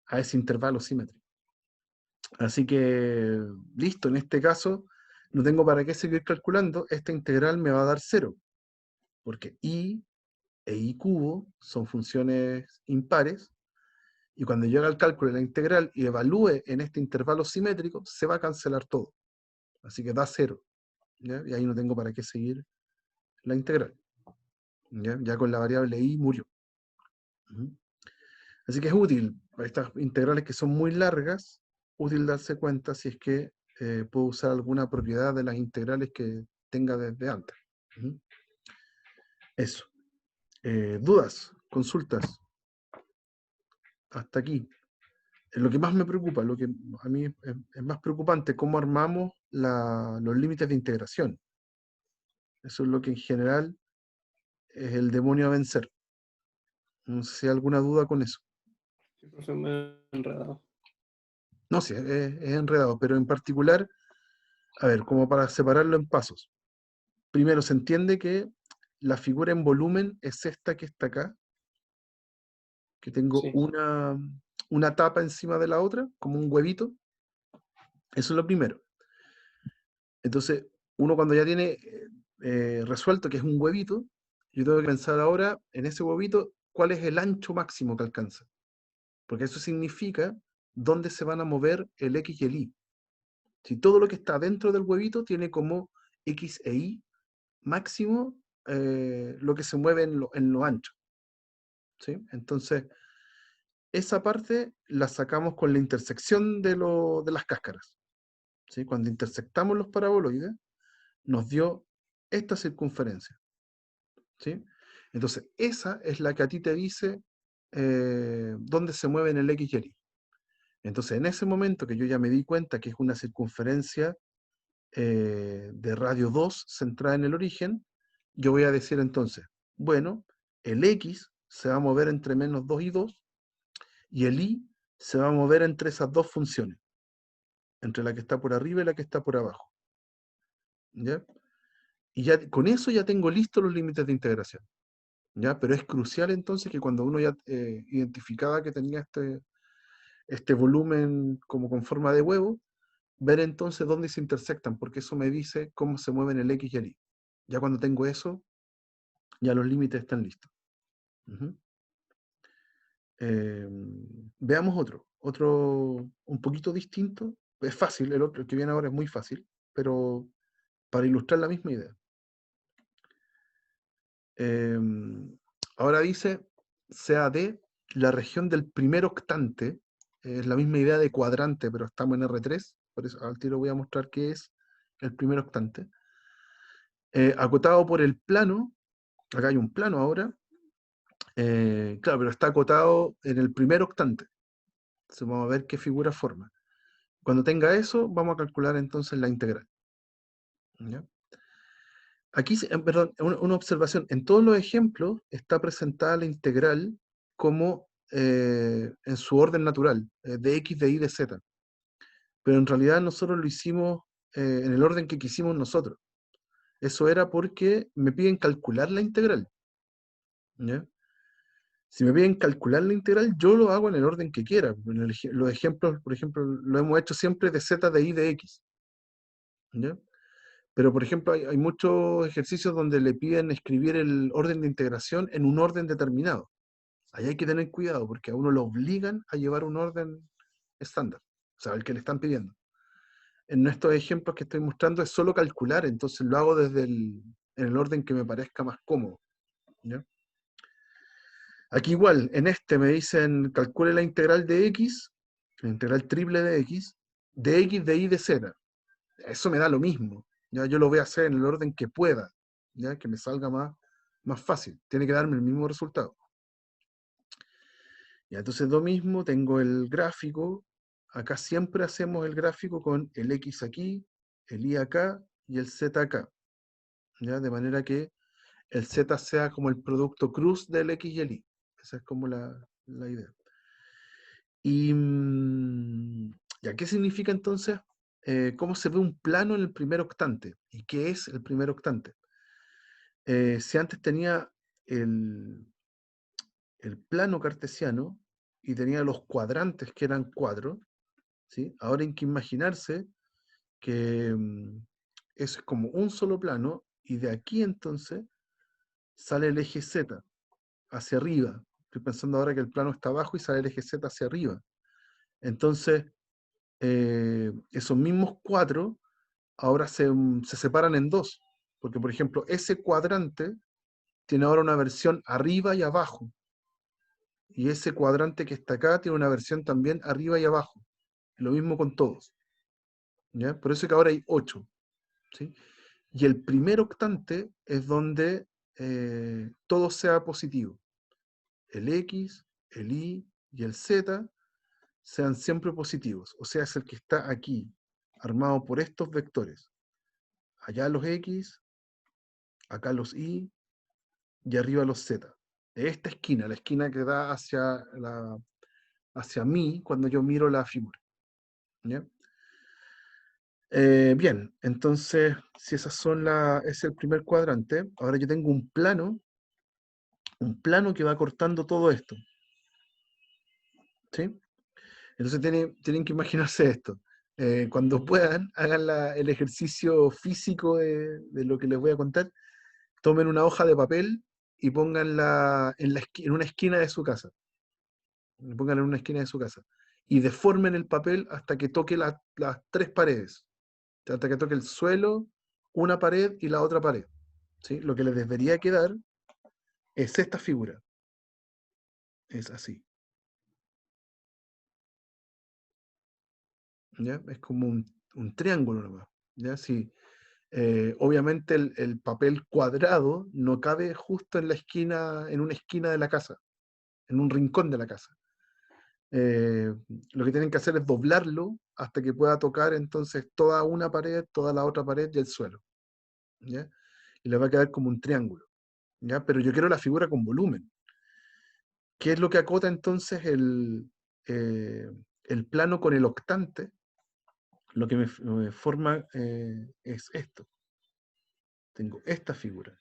a ese intervalo simétrico. Así que, listo, en este caso, no tengo para qué seguir calculando. Esta integral me va a dar 0, porque i e i cubo son funciones impares, y cuando yo haga el cálculo de la integral y evalúe en este intervalo simétrico, se va a cancelar todo. Así que da 0. ¿Ya? Y ahí no tengo para qué seguir la integral. ¿Ya? Ya con la variable i murió. Así que es útil para estas integrales que son muy largas, útil darse cuenta si es que puedo usar alguna propiedad de las integrales que tenga desde antes. Eso. ¿Dudas? ¿Consultas? Hasta aquí. Lo que más me preocupa, lo que a mí es más preocupante, cómo armamos los límites de integración. Eso es lo que en general es el demonio a vencer. No sé si hay alguna duda con eso. Sí, profe, me he enredado. No sé, es enredado, pero en particular, a ver, como para separarlo en pasos. Primero, se entiende que la figura en volumen es esta que está acá, que tengo Sí, una tapa encima de la otra, como un huevito. Eso es lo primero. Entonces, uno cuando ya tiene resuelto que es un huevito, yo tengo que pensar ahora en ese huevito cuál es el ancho máximo que alcanza. Porque eso significa dónde se van a mover el X y el Y. Si todo lo que está dentro del huevito tiene como X e Y máximo lo que se mueve en lo ancho. ¿Sí? Entonces, esa parte la sacamos con la intersección de las cáscaras. ¿Sí? Cuando intersectamos los paraboloides, nos dio esta circunferencia. ¿Sí? Entonces, esa es la que a ti te dice dónde se mueven el X y el Y. Entonces, en ese momento que yo ya me di cuenta que es una circunferencia de radio 2 centrada en el origen, yo voy a decir entonces, bueno, el X se va a mover entre menos 2 y 2, y el Y se va a mover entre esas dos funciones, entre la que está por arriba y la que está por abajo. ¿Ya? Y ya con eso ya tengo listos los límites de integración. ¿Ya? Pero es crucial entonces que cuando uno ya identificaba que tenía este volumen como con forma de huevo, ver entonces dónde se intersectan, porque eso me dice cómo se mueven el X y el Y. Ya cuando tengo eso, ya los límites están listos. Veamos otro un poquito distinto. Es fácil, el otro el que viene ahora es muy fácil, pero para ilustrar la misma idea. Ahora dice, sea de la región del primer octante, es la misma idea de cuadrante, pero estamos en R3, por eso al tiro voy a mostrar qué es el primer octante. Acotado por el plano, acá hay un plano ahora, claro, pero está acotado en el primer octante. Entonces vamos a ver qué figura forma. Cuando tenga eso, vamos a calcular entonces la integral. ¿Ya? Aquí, perdón, una observación. En todos los ejemplos está presentada la integral como en su orden natural, de x, de y, de z. Pero en realidad nosotros lo hicimos en el orden que quisimos nosotros. Eso era porque me piden calcular la integral. ¿Ya? Si me piden calcular la integral, yo lo hago en el orden que quiera. Los ejemplos, por ejemplo, lo hemos hecho siempre de z, de y, de x. ¿Ya? Pero, por ejemplo, hay muchos ejercicios donde le piden escribir el orden de integración en un orden determinado. Ahí hay que tener cuidado porque a uno lo obligan a llevar un orden estándar, o sea, el que le están pidiendo. En estos ejemplos que estoy mostrando es solo calcular, entonces lo hago en el orden que me parezca más cómodo, ¿ya? Aquí igual, en este me dicen calcule la integral de x, la integral triple de x, de y, de z. Eso me da lo mismo, ¿ya? Yo lo voy a hacer en el orden que pueda, ¿ya? Que me salga más fácil. Tiene que darme el mismo resultado. Y entonces lo mismo, tengo el gráfico. Acá siempre hacemos el gráfico con el x aquí, el y acá y el z acá, ¿ya? De manera que el z sea como el producto cruz del x y el y. Esa es como la idea. ¿Ya qué significa entonces? ¿Cómo se ve un plano en el primer octante? ¿Y qué es el primer octante? Si antes tenía el, el plano cartesiano y tenía los cuadrantes que eran 4, ¿sí? Ahora hay que imaginarse que eso es como un solo plano y de aquí entonces sale el eje Z hacia arriba. Estoy pensando ahora que el plano está abajo y sale el eje Z hacia arriba. Entonces, esos mismos 4 ahora se separan en dos. Porque, por ejemplo, ese cuadrante tiene ahora una versión arriba y abajo. Y ese cuadrante que está acá tiene una versión también arriba y abajo. Lo mismo con todos, ¿ya? Por eso es que ahora hay 8, ¿sí? Y el primer octante es donde todo sea positivo. El X, el Y y el Z sean siempre positivos. O sea, es el que está aquí, armado por estos vectores. Allá los X, acá los Y y arriba los Z. De esta esquina, la esquina que da hacia mí cuando yo miro la figura, ¿ya? Bien, entonces, si esas son es el primer cuadrante, ahora yo tengo un plano que va cortando todo esto, ¿sí? Entonces tienen que imaginarse esto. Cuando puedan, hagan el ejercicio físico de lo que les voy a contar, tomen una hoja de papel y pónganla en una esquina de su casa. Pónganla en una esquina de su casa. Y deformen el papel hasta que toque las 3 paredes. Hasta que toque el suelo, una pared y la otra pared. ¿Sí? Lo que les debería quedar es esta figura. Es así. ¿Ya? Es como un triángulo nomás. ¿Ya? Si, obviamente el papel cuadrado no cabe justo en la esquina, en una esquina de la casa, en un rincón de la casa. Lo que tienen que hacer es doblarlo hasta que pueda tocar entonces toda una pared, toda la otra pared y el suelo, ¿ya? Y le va a quedar como un triángulo, ¿ya? Pero yo quiero la figura con volumen. ¿Qué es lo que acota entonces eh, el plano con el octante? Lo que me forma es esto. Tengo esta figura,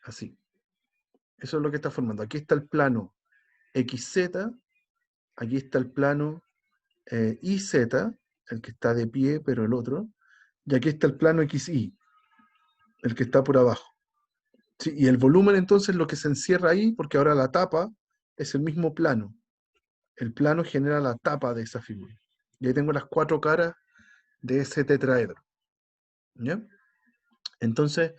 así. Eso es lo que está formando. Aquí está el plano XZ, aquí está el plano YZ, el que está de pie, pero el otro, y aquí está el plano XY, el que está por abajo. Sí, y el volumen entonces lo que se encierra ahí, porque ahora la tapa es el mismo plano. El plano genera la tapa de esa figura. Y ahí tengo las 4 caras de ese tetraedro, ¿ya? Entonces,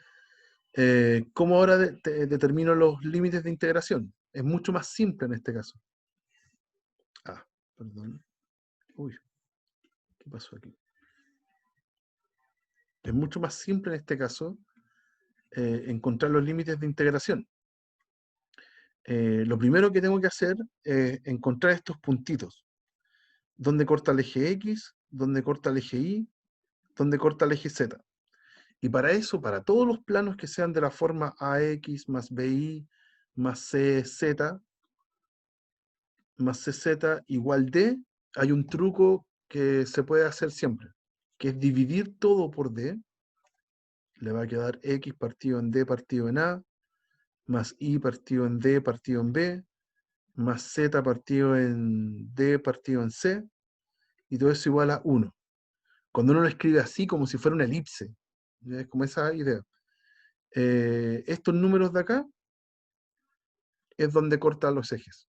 ¿cómo ahora determino los límites de integración? Es mucho más simple en este caso. Ah, perdón. Uy, ¿qué pasó aquí? Es mucho más simple en este caso encontrar los límites de integración. Lo primero que tengo que hacer es encontrar estos puntitos. ¿Dónde corta el eje X? ¿Dónde corta el eje Y? ¿Dónde corta el eje Z? Y para eso, para todos los planos que sean de la forma AX más BY más CZ más CZ igual D, hay un truco que se puede hacer siempre, que es dividir todo por D. Le va a quedar X partido en D partido en A, más Y partido en D partido en B, más Z partido en D partido en C, y todo eso igual a 1. Cuando uno lo escribe así, como si fuera una elipse, ¿ya? Es como esa idea. Estos números de acá, es donde corta los ejes.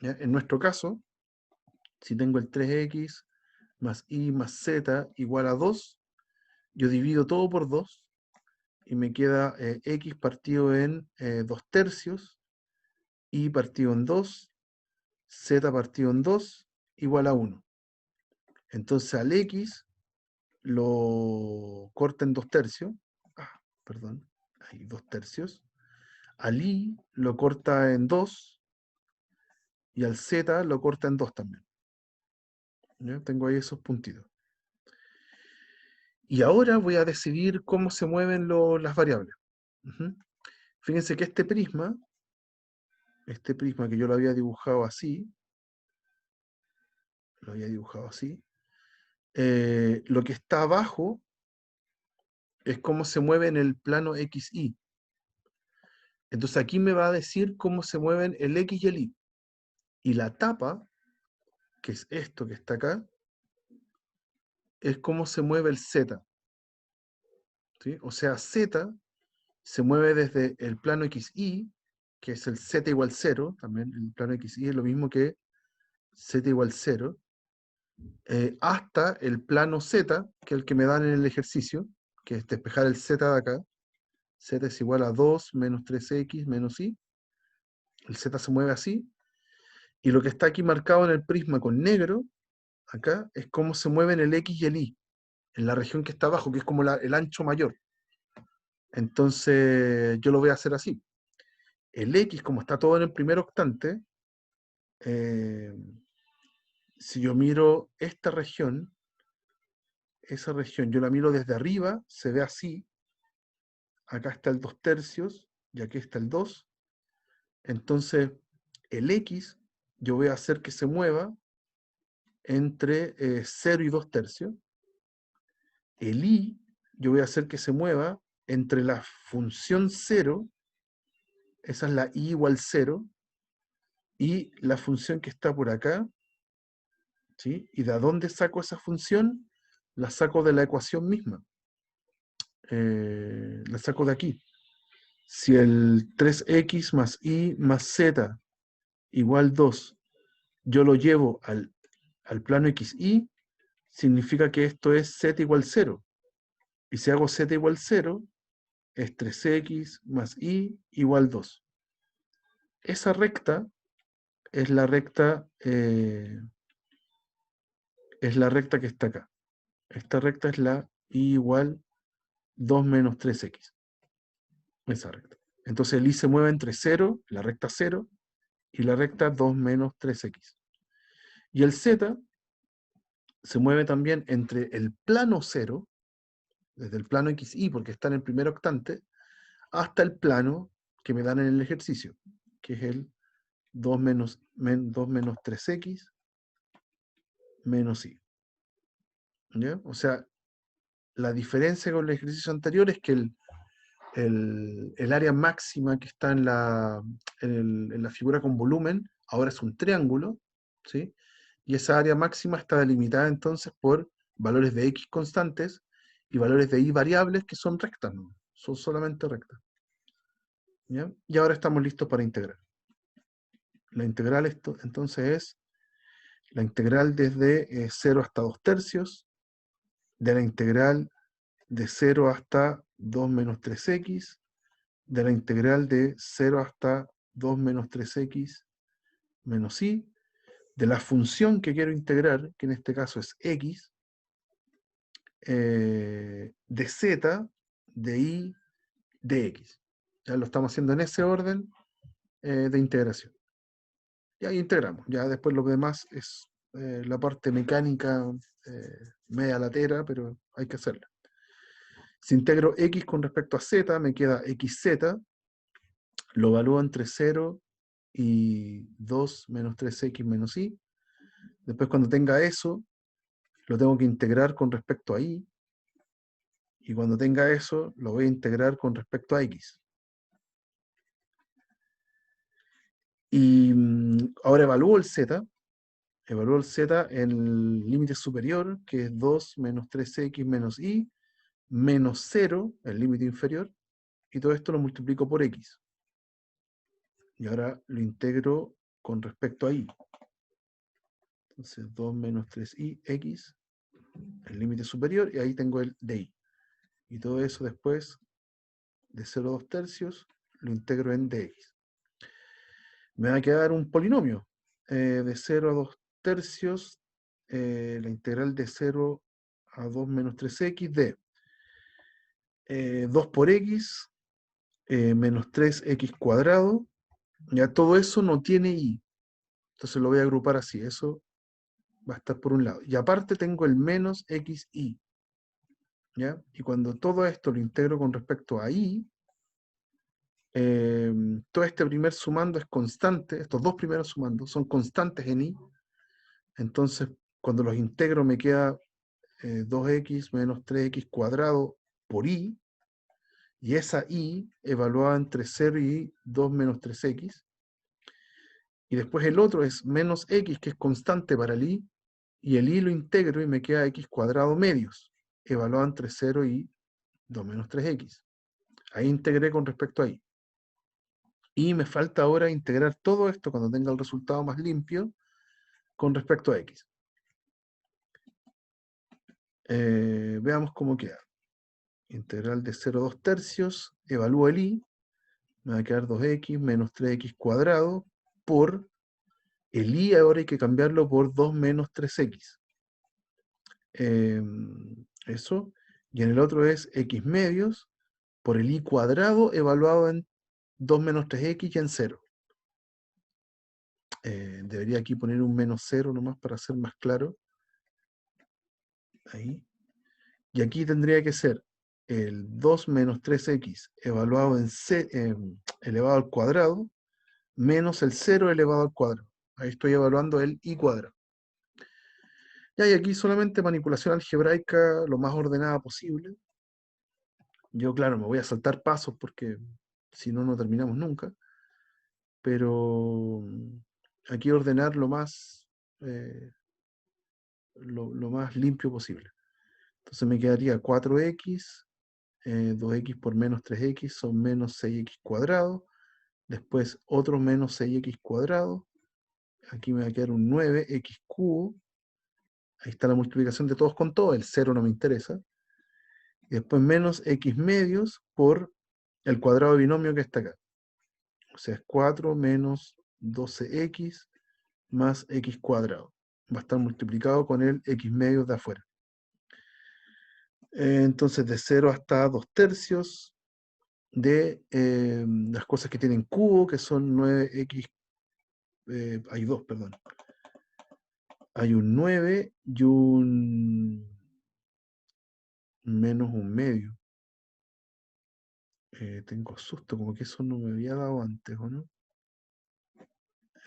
¿Ya? En nuestro caso, si tengo el 3x más y más z igual a 2, yo divido todo por 2 y me queda x partido en 2 tercios, y partido en 2, z partido en 2, igual a 1. Entonces al x lo corta en 2 tercios, perdón, hay 2 tercios, al y lo corta en 2, y al z lo corta en 2 también. ¿Ya? Tengo ahí esos puntitos. Y ahora voy a decidir cómo se mueven las variables. Fíjense que este prisma que yo lo había dibujado así, lo que está abajo es cómo se mueve en el plano XY. Entonces aquí me va a decir cómo se mueven el X y el Y. Y la tapa, que es esto que está acá, es cómo se mueve el Z. ¿Sí? O sea, Z se mueve desde el plano XY, que es el Z igual 0, también el plano XY es lo mismo que Z igual 0, hasta el plano Z, que es el que me dan en el ejercicio, que es despejar el Z de acá. Z es igual a 2 menos 3x menos y. El Z se mueve así. Y lo que está aquí marcado en el prisma con negro, acá, es cómo se mueven el X y el Y, en la región que está abajo, que es como el ancho mayor. Entonces, yo lo voy a hacer así. El X, como está todo en el primer octante, si yo miro esta región, esa región, yo la miro desde arriba, se ve así. Acá está el 2 tercios y aquí está el 2. Entonces, el X, yo voy a hacer que se mueva entre 0 y 2 tercios. El Y, yo voy a hacer que se mueva entre la función 0, esa es la Y igual 0, y la función que está por acá, ¿sí? ¿Y de dónde saco esa función? La saco de la ecuación misma. La saco de aquí. Si el 3x más y más z igual 2, yo lo llevo al plano xy, significa que esto es z igual 0. Y si hago z igual 0, es 3x más y igual 2. Esa recta es la recta que está acá. Esta recta es la y igual 2 menos 3x. Esa recta. Entonces el y se mueve entre 0, la recta 0, y la recta 2 menos 3x. Y el z se mueve también entre el plano 0, desde el plano xy, porque está en el primer octante, hasta el plano que me dan en el ejercicio, que es el 2 menos 3x menos y. ¿Ya? O sea, la diferencia con el ejercicio anterior es que el área máxima que está en la figura con volumen ahora es un triángulo, ¿sí? Y esa área máxima está delimitada entonces por valores de x constantes y valores de y variables que son rectas, ¿no? Son solamente rectas. ¿Ya? Y ahora estamos listos para integrar. La integral entonces es la integral desde 0 hasta 2 tercios, de la integral de 0 hasta 2 menos 3x, de la integral de 0 hasta 2 menos 3x menos y, de la función que quiero integrar, que en este caso es x, de z, de y, de x. Ya lo estamos haciendo en ese orden de integración. Y ahí integramos. Ya después lo demás es la parte mecánica media latera, pero hay que hacerla. Si integro x con respecto a z, me queda xz, lo evalúo entre 0 y 2 menos 3x menos y. Después cuando tenga eso, lo tengo que integrar con respecto a y. Y cuando tenga eso, lo voy a integrar con respecto a x. Y ahora evalúo el z. Evalúo el z en el límite superior, que es 2 menos 3x menos y, menos 0, el límite inferior, y todo esto lo multiplico por x. Y ahora lo integro con respecto a y. Entonces 2 menos 3y, x, el límite superior, y ahí tengo el de y. Y todo eso después, de 0 a 2 tercios, lo integro en dx. Me va a quedar un polinomio de 0 a 2 tercios, la integral de 0 a 2 menos 3x de 2 por x menos 3x cuadrado. Ya todo eso no tiene y. Entonces lo voy a agrupar así. Eso va a estar por un lado. Y aparte tengo el menos xy. ¿Ya? Y cuando todo esto lo integro con respecto a y, todo este primer sumando es constante. Estos dos primeros sumando son constantes en y. Entonces, cuando los integro me queda 2x menos 3x cuadrado por y. Y esa y evaluada entre 0 y 2 menos 3x. Y después el otro es menos x, que es constante para el y el y lo integro y me queda x cuadrado medios, evaluado entre 0 y 2 menos 3x. Ahí integré con respecto a y. Y me falta ahora integrar todo esto cuando tenga el resultado más limpio con respecto a x. Veamos cómo queda. Integral de 0 a 2 tercios, evalúo el y, me va a quedar 2x menos 3x cuadrado por el y ahora hay que cambiarlo por 2 menos 3x. Eso. Y en el otro es x medios por el y cuadrado evaluado en 2 menos 3x y en 0. Debería aquí poner un menos 0 nomás para ser más claro. Ahí. Y aquí tendría que ser el 2 menos 3x evaluado en elevado al cuadrado menos el 0 elevado al cuadrado. Ahí estoy evaluando el y cuadrado. Ya, y aquí solamente manipulación algebraica lo más ordenada posible. Yo, claro, me voy a saltar pasos porque si no, no terminamos nunca. Pero aquí ordenar lo más limpio posible. Entonces me quedaría 4x, 2x por menos 3x son menos 6x cuadrado. Después otro menos 6x cuadrado. Aquí me va a quedar un 9x cubo. Ahí está la multiplicación de todos con todo. El 0 no me interesa. Y después menos x medios por el cuadrado binomio que está acá. O sea, es 4 menos 12x más x cuadrado. Va a estar multiplicado con el x medios de afuera. Entonces, de 0 hasta 2 tercios de las cosas que tienen cubo, que son 9x, hay dos, perdón. Hay un 9 y un menos un medio. Tengo susto, como que eso no me había dado antes, ¿o no?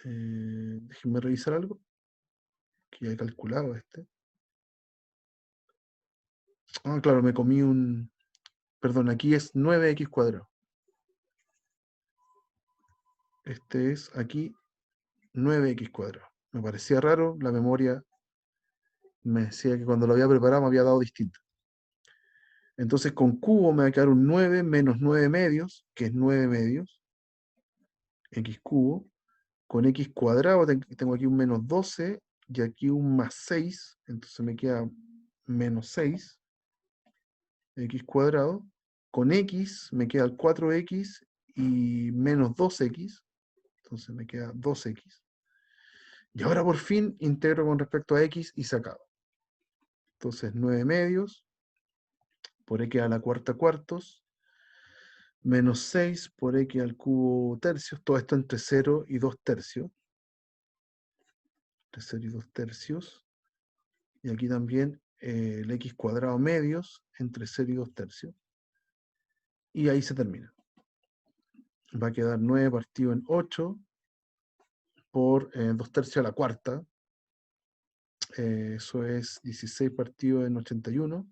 Déjenme revisar algo, que ya he calculado este. Ah, claro, me comí un... Perdón, aquí es 9x cuadrado. Este es aquí 9x cuadrado. Me parecía raro, la memoria me decía que cuando lo había preparado me había dado distinto. Entonces con cubo me va a quedar un 9 menos 9 medios, que es 9 medios, x cubo. Con x cuadrado tengo aquí un menos 12 y aquí un más 6, entonces me queda menos 6, x cuadrado. Con x me queda el 4x y menos 2x, entonces me queda 2x. Y ahora por fin integro con respecto a x y se acaba. Entonces 9 medios por x a la cuarta cuartos menos 6 por x al cubo tercios. Todo esto entre 0 y 2 tercios. Entre 0 y 2 tercios. Y aquí también el x cuadrado medios entre 0 y 2 tercios. Y ahí se termina. Va a quedar 9 partido en 8 por 2 tercios a la cuarta. Eso es 16 partido en 81.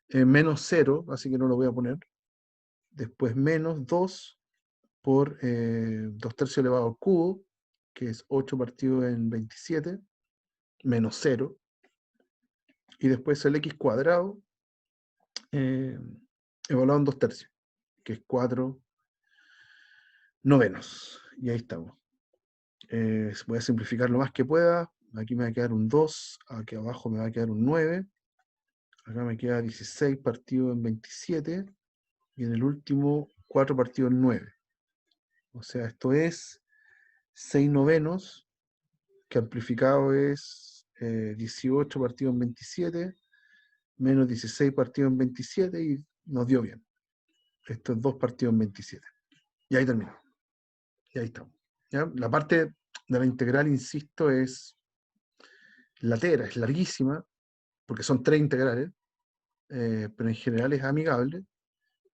Menos 0, así que no lo voy a poner. Después menos 2 por 2 tercios elevado al cubo, que es 8 partido en 27, menos 0. Y después el x cuadrado evaluado en 2 tercios, que es 4 novenos. Y ahí estamos. Voy a simplificar lo más que pueda. Aquí me va a quedar un 2, aquí abajo me va a quedar un 9. Acá me queda 16 partido en 27. Y en el último 4 partido en 9. O sea, esto es 6 novenos, que amplificado es 18 partido en 27, menos 16 partido en 27, y nos dio bien. Esto es 2 partidos en 27. Y ahí terminó. Y ahí estamos. ¿Ya? La parte de la integral, insisto, es latera, es larguísima, porque son 3 integrales, pero en general es amigable.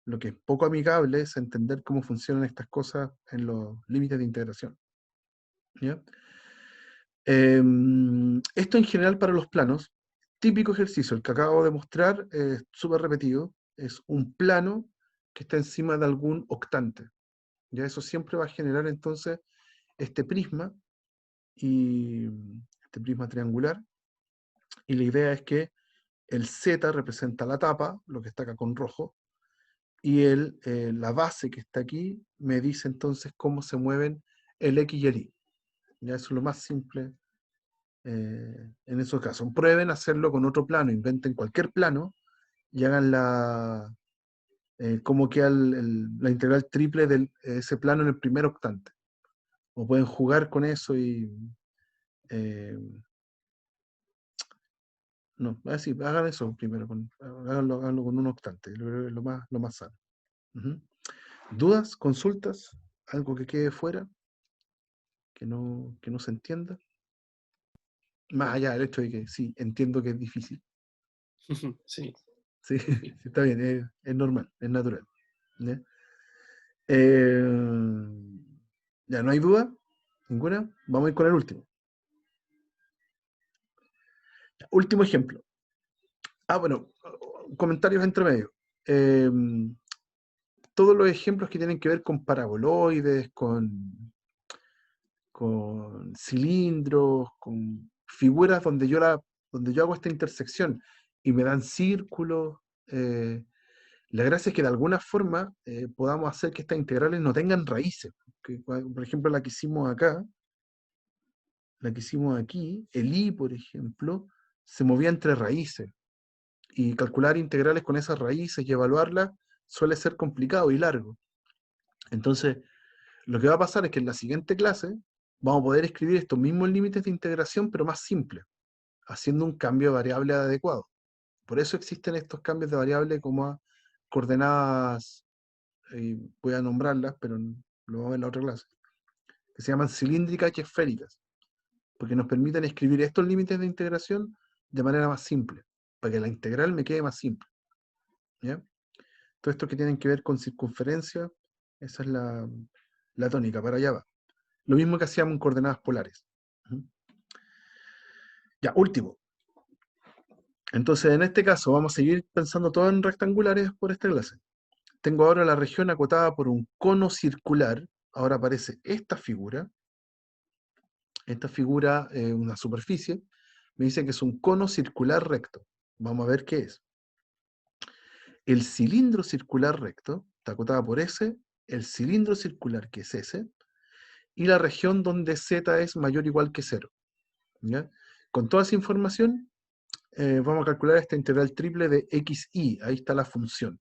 Lo que es poco amigable es entender cómo funcionan estas cosas en los límites de integración. ¿Ya? Esto en general para los planos, típico ejercicio, el que acabo de mostrar, súper repetido, es un plano que está encima de algún octante. Ya eso siempre va a generar entonces este prisma, y este prisma triangular, y la idea es que el Z representa la tapa, lo que está acá con rojo, y la base que está aquí me dice entonces cómo se mueven el X y el Y. Ya eso es lo más simple en esos casos. Prueben hacerlo con otro plano, inventen cualquier plano y hagan cómo queda la integral triple de ese plano en el primer octante. O pueden jugar con eso y... no, así, hagan eso primero, háganlo con un octante, lo más sano. ¿Dudas? ¿Consultas? ¿Algo que quede fuera? Que no se entienda. Más allá del hecho de que sí, entiendo que es difícil. Sí. Sí, sí, está bien, es normal, es natural. ¿Ya? Ya no hay duda, ninguna. Vamos a ir con el último. Último ejemplo. Bueno, comentarios entre medio. Todos los ejemplos que tienen que ver con paraboloides, con cilindros, con figuras donde yo hago esta intersección y me dan círculos. La gracia es que de alguna forma podamos hacer que estas integrales no tengan raíces. Por ejemplo, la que hicimos acá, la que hicimos aquí, el I, por ejemplo, se movía entre raíces. Y calcular integrales con esas raíces y evaluarlas suele ser complicado y largo. Entonces, lo que va a pasar es que en la siguiente clase vamos a poder escribir estos mismos límites de integración, pero más simples, haciendo un cambio de variable adecuado. Por eso existen estos cambios de variable como a coordenadas, voy a nombrarlas, pero lo vamos a ver en la otra clase, que se llaman cilíndricas y esféricas, porque nos permiten escribir estos límites de integración de manera más simple, para que la integral me quede más simple. ¿Ya? Todo esto que tienen que ver con circunferencia, esa es la tónica, para allá va. Lo mismo que hacíamos en coordenadas polares. Ya, último. Entonces, en este caso, vamos a seguir pensando todo en rectangulares por esta clase. Tengo ahora la región acotada por un cono circular. Ahora aparece esta figura, una superficie, me dice que es un cono circular recto. Vamos a ver qué es. El cilindro circular recto está acotada por S, el cilindro circular que es S, y la región donde Z es mayor o igual que 0. ¿Ya? Con toda esa información, vamos a calcular esta integral triple de xy. Ahí está la función.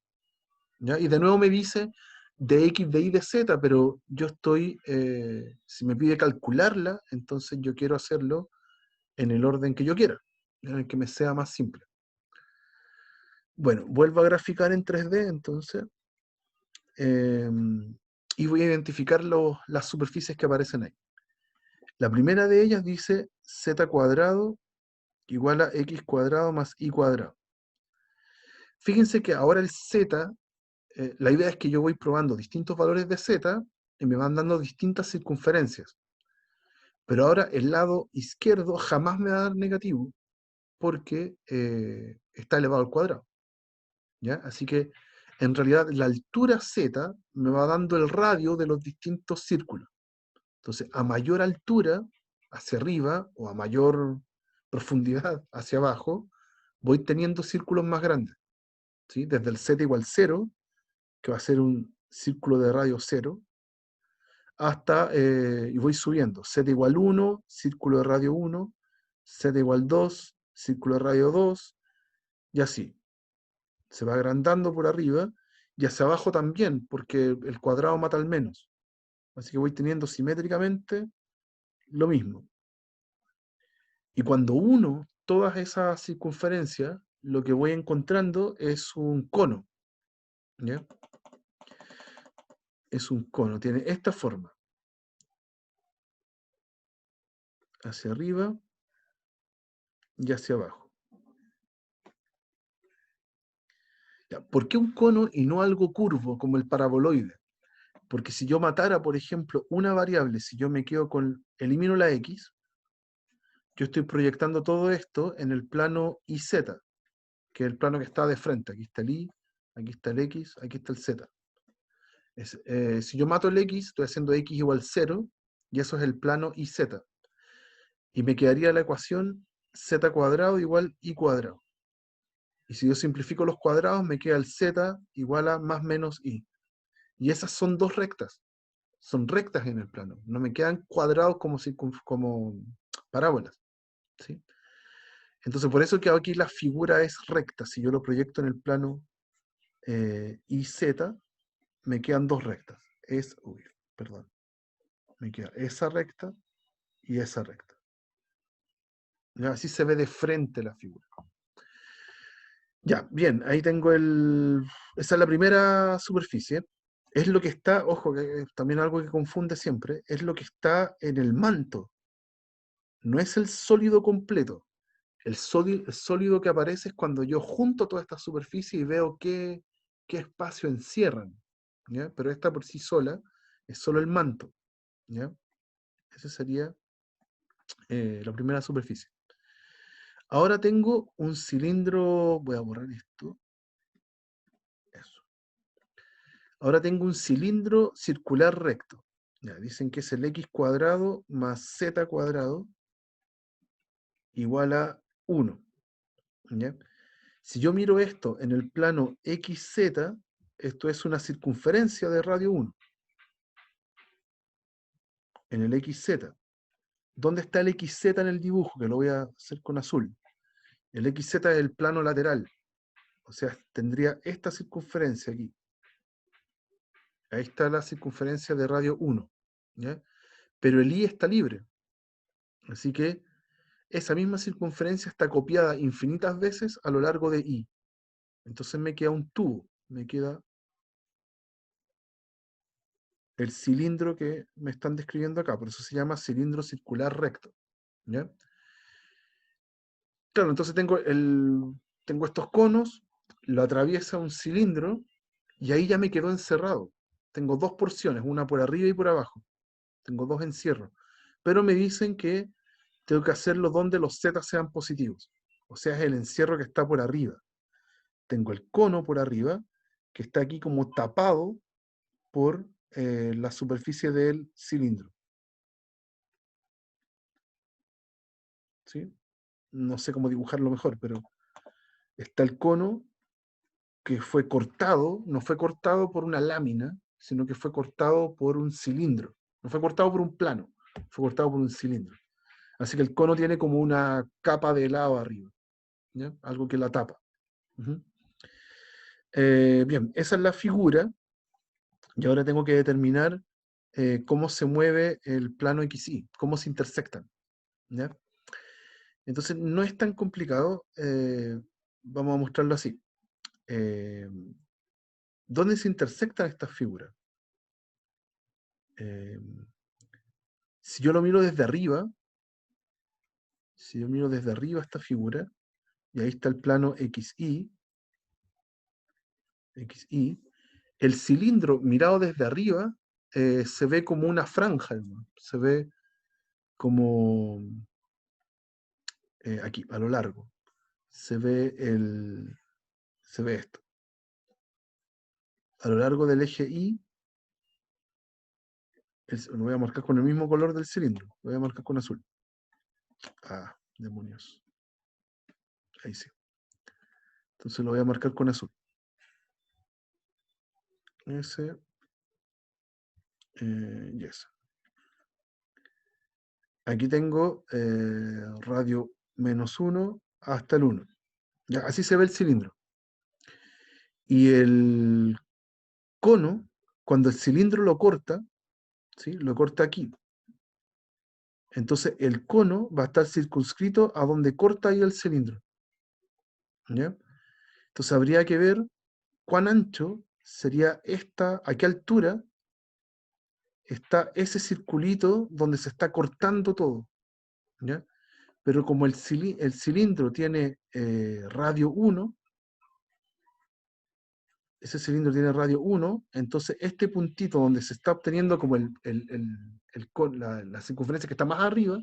¿Ya? Y de nuevo me dice de x, de y, de z, pero yo estoy, si me pide calcularla, entonces yo quiero hacerlo en el orden que yo quiera, en el que me sea más simple. Bueno, vuelvo a graficar en 3D, entonces, y voy a identificar las superficies que aparecen ahí. La primera de ellas dice z cuadrado igual a x cuadrado más y cuadrado. Fíjense que ahora el z, la idea es que yo voy probando distintos valores de z y me van dando distintas circunferencias. Pero ahora el lado izquierdo jamás me va a dar negativo porque está elevado al cuadrado. ¿Ya? Así que en realidad la altura z me va dando el radio de los distintos círculos. Entonces, a mayor altura hacia arriba o a mayor profundidad hacia abajo, voy teniendo círculos más grandes. ¿Sí? Desde el z igual 0, que va a ser un círculo de radio 0, hasta, y voy subiendo, z igual 1, círculo de radio 1, z igual 2, círculo de radio 2, y así. Se va agrandando por arriba, y hacia abajo también, porque el cuadrado mata al menos. Así que voy teniendo simétricamente lo mismo. Y cuando uno todas esas circunferencias, lo que voy encontrando es un cono. ¿Ya? Es un cono, tiene esta forma. Hacia arriba y hacia abajo. ¿Ya? ¿Por qué un cono y no algo curvo como el paraboloide? Porque si yo matara, por ejemplo, una variable, si yo me quedo con, elimino la x, yo estoy proyectando todo esto en el plano YZ, que es el plano que está de frente. Aquí está el y, aquí está el x, aquí está el z. Si yo mato el x, estoy haciendo x igual 0, y eso es el plano YZ. Y me quedaría la ecuación z cuadrado igual y cuadrado. Y si yo simplifico los cuadrados, me queda el z igual a más menos y. Y esas son dos rectas. Son rectas en el plano. No me quedan cuadrados como parábolas. ¿Sí? Entonces, por eso que aquí la figura es recta. Si yo lo proyecto en el plano IZ, me quedan dos rectas. Perdón. Me queda esa recta y esa recta. ¿Ya? Así se ve de frente la figura. Ya, bien, ahí tengo esa es la primera superficie. Es lo que está, ojo, que es también algo que confunde siempre, es lo que está en el manto. No es el sólido completo. El sólido que aparece es cuando yo junto toda esta superficie y veo qué espacio encierran. ¿Ya? Pero esta por sí sola es solo el manto. ¿Ya? Esa sería la primera superficie. Ahora tengo un cilindro, voy a borrar esto. Eso. Ahora tengo un cilindro circular recto. Ya, dicen que es el x cuadrado más z cuadrado igual a 1. ¿Ya? Si yo miro esto en el plano XZ, esto es una circunferencia de radio 1. En el XZ. ¿Dónde está el XZ en el dibujo? Que lo voy a hacer con azul. El XZ es el plano lateral. O sea, tendría esta circunferencia aquí. Ahí está la circunferencia de radio 1. ¿Ya? Pero el I está libre. Así que esa misma circunferencia está copiada infinitas veces a lo largo de I. Entonces me queda un tubo. Me queda el cilindro que me están describiendo acá. Por eso se llama cilindro circular recto. ¿Ya? Claro, entonces tengo estos conos, lo atraviesa un cilindro y ahí ya me quedó encerrado. Tengo dos porciones, una por arriba y por abajo. Tengo dos encierros. Pero me dicen que tengo que hacerlo donde los z sean positivos. O sea, es el encierro que está por arriba. Tengo el cono por arriba, que está aquí como tapado por la superficie del cilindro. ¿Sí? No sé cómo dibujarlo mejor, pero está el cono que fue cortado, no fue cortado por una lámina, sino que fue cortado por un cilindro. No fue cortado por un plano, fue cortado por un cilindro. Así que el cono tiene como una capa de helado arriba, ¿ya? Algo que la tapa. Uh-huh. Bien, esa es la figura. Y ahora tengo que determinar cómo se mueve el plano XY, cómo se intersectan. ¿Ya? Entonces no es tan complicado. Vamos a mostrarlo así. ¿Dónde se intersectan estas figuras? Si yo lo miro desde arriba, si yo miro desde arriba esta figura, y ahí está el plano XY, el cilindro mirado desde arriba se ve como una franja, ¿no? Se ve como aquí, a lo largo. Se ve esto. A lo largo del eje Y, lo voy a marcar con el mismo color del cilindro, lo voy a marcar con azul. Ah, demonios. Ahí sí. Entonces lo voy a marcar con azul. Ese Yes. Aquí tengo radio -1 hasta el 1. Ya, así se ve el cilindro. Y el cono, cuando el cilindro lo corta, ¿sí? Lo corta aquí. Entonces el cono va a estar circunscrito a donde corta ahí el cilindro. ¿Ya? Entonces habría que ver cuán ancho sería a qué altura está ese circulito donde se está cortando todo. ¿Ya? Pero como el cilindro tiene radio 1, ese cilindro tiene radio 1, entonces este puntito donde se está obteniendo como la circunferencia que está más arriba,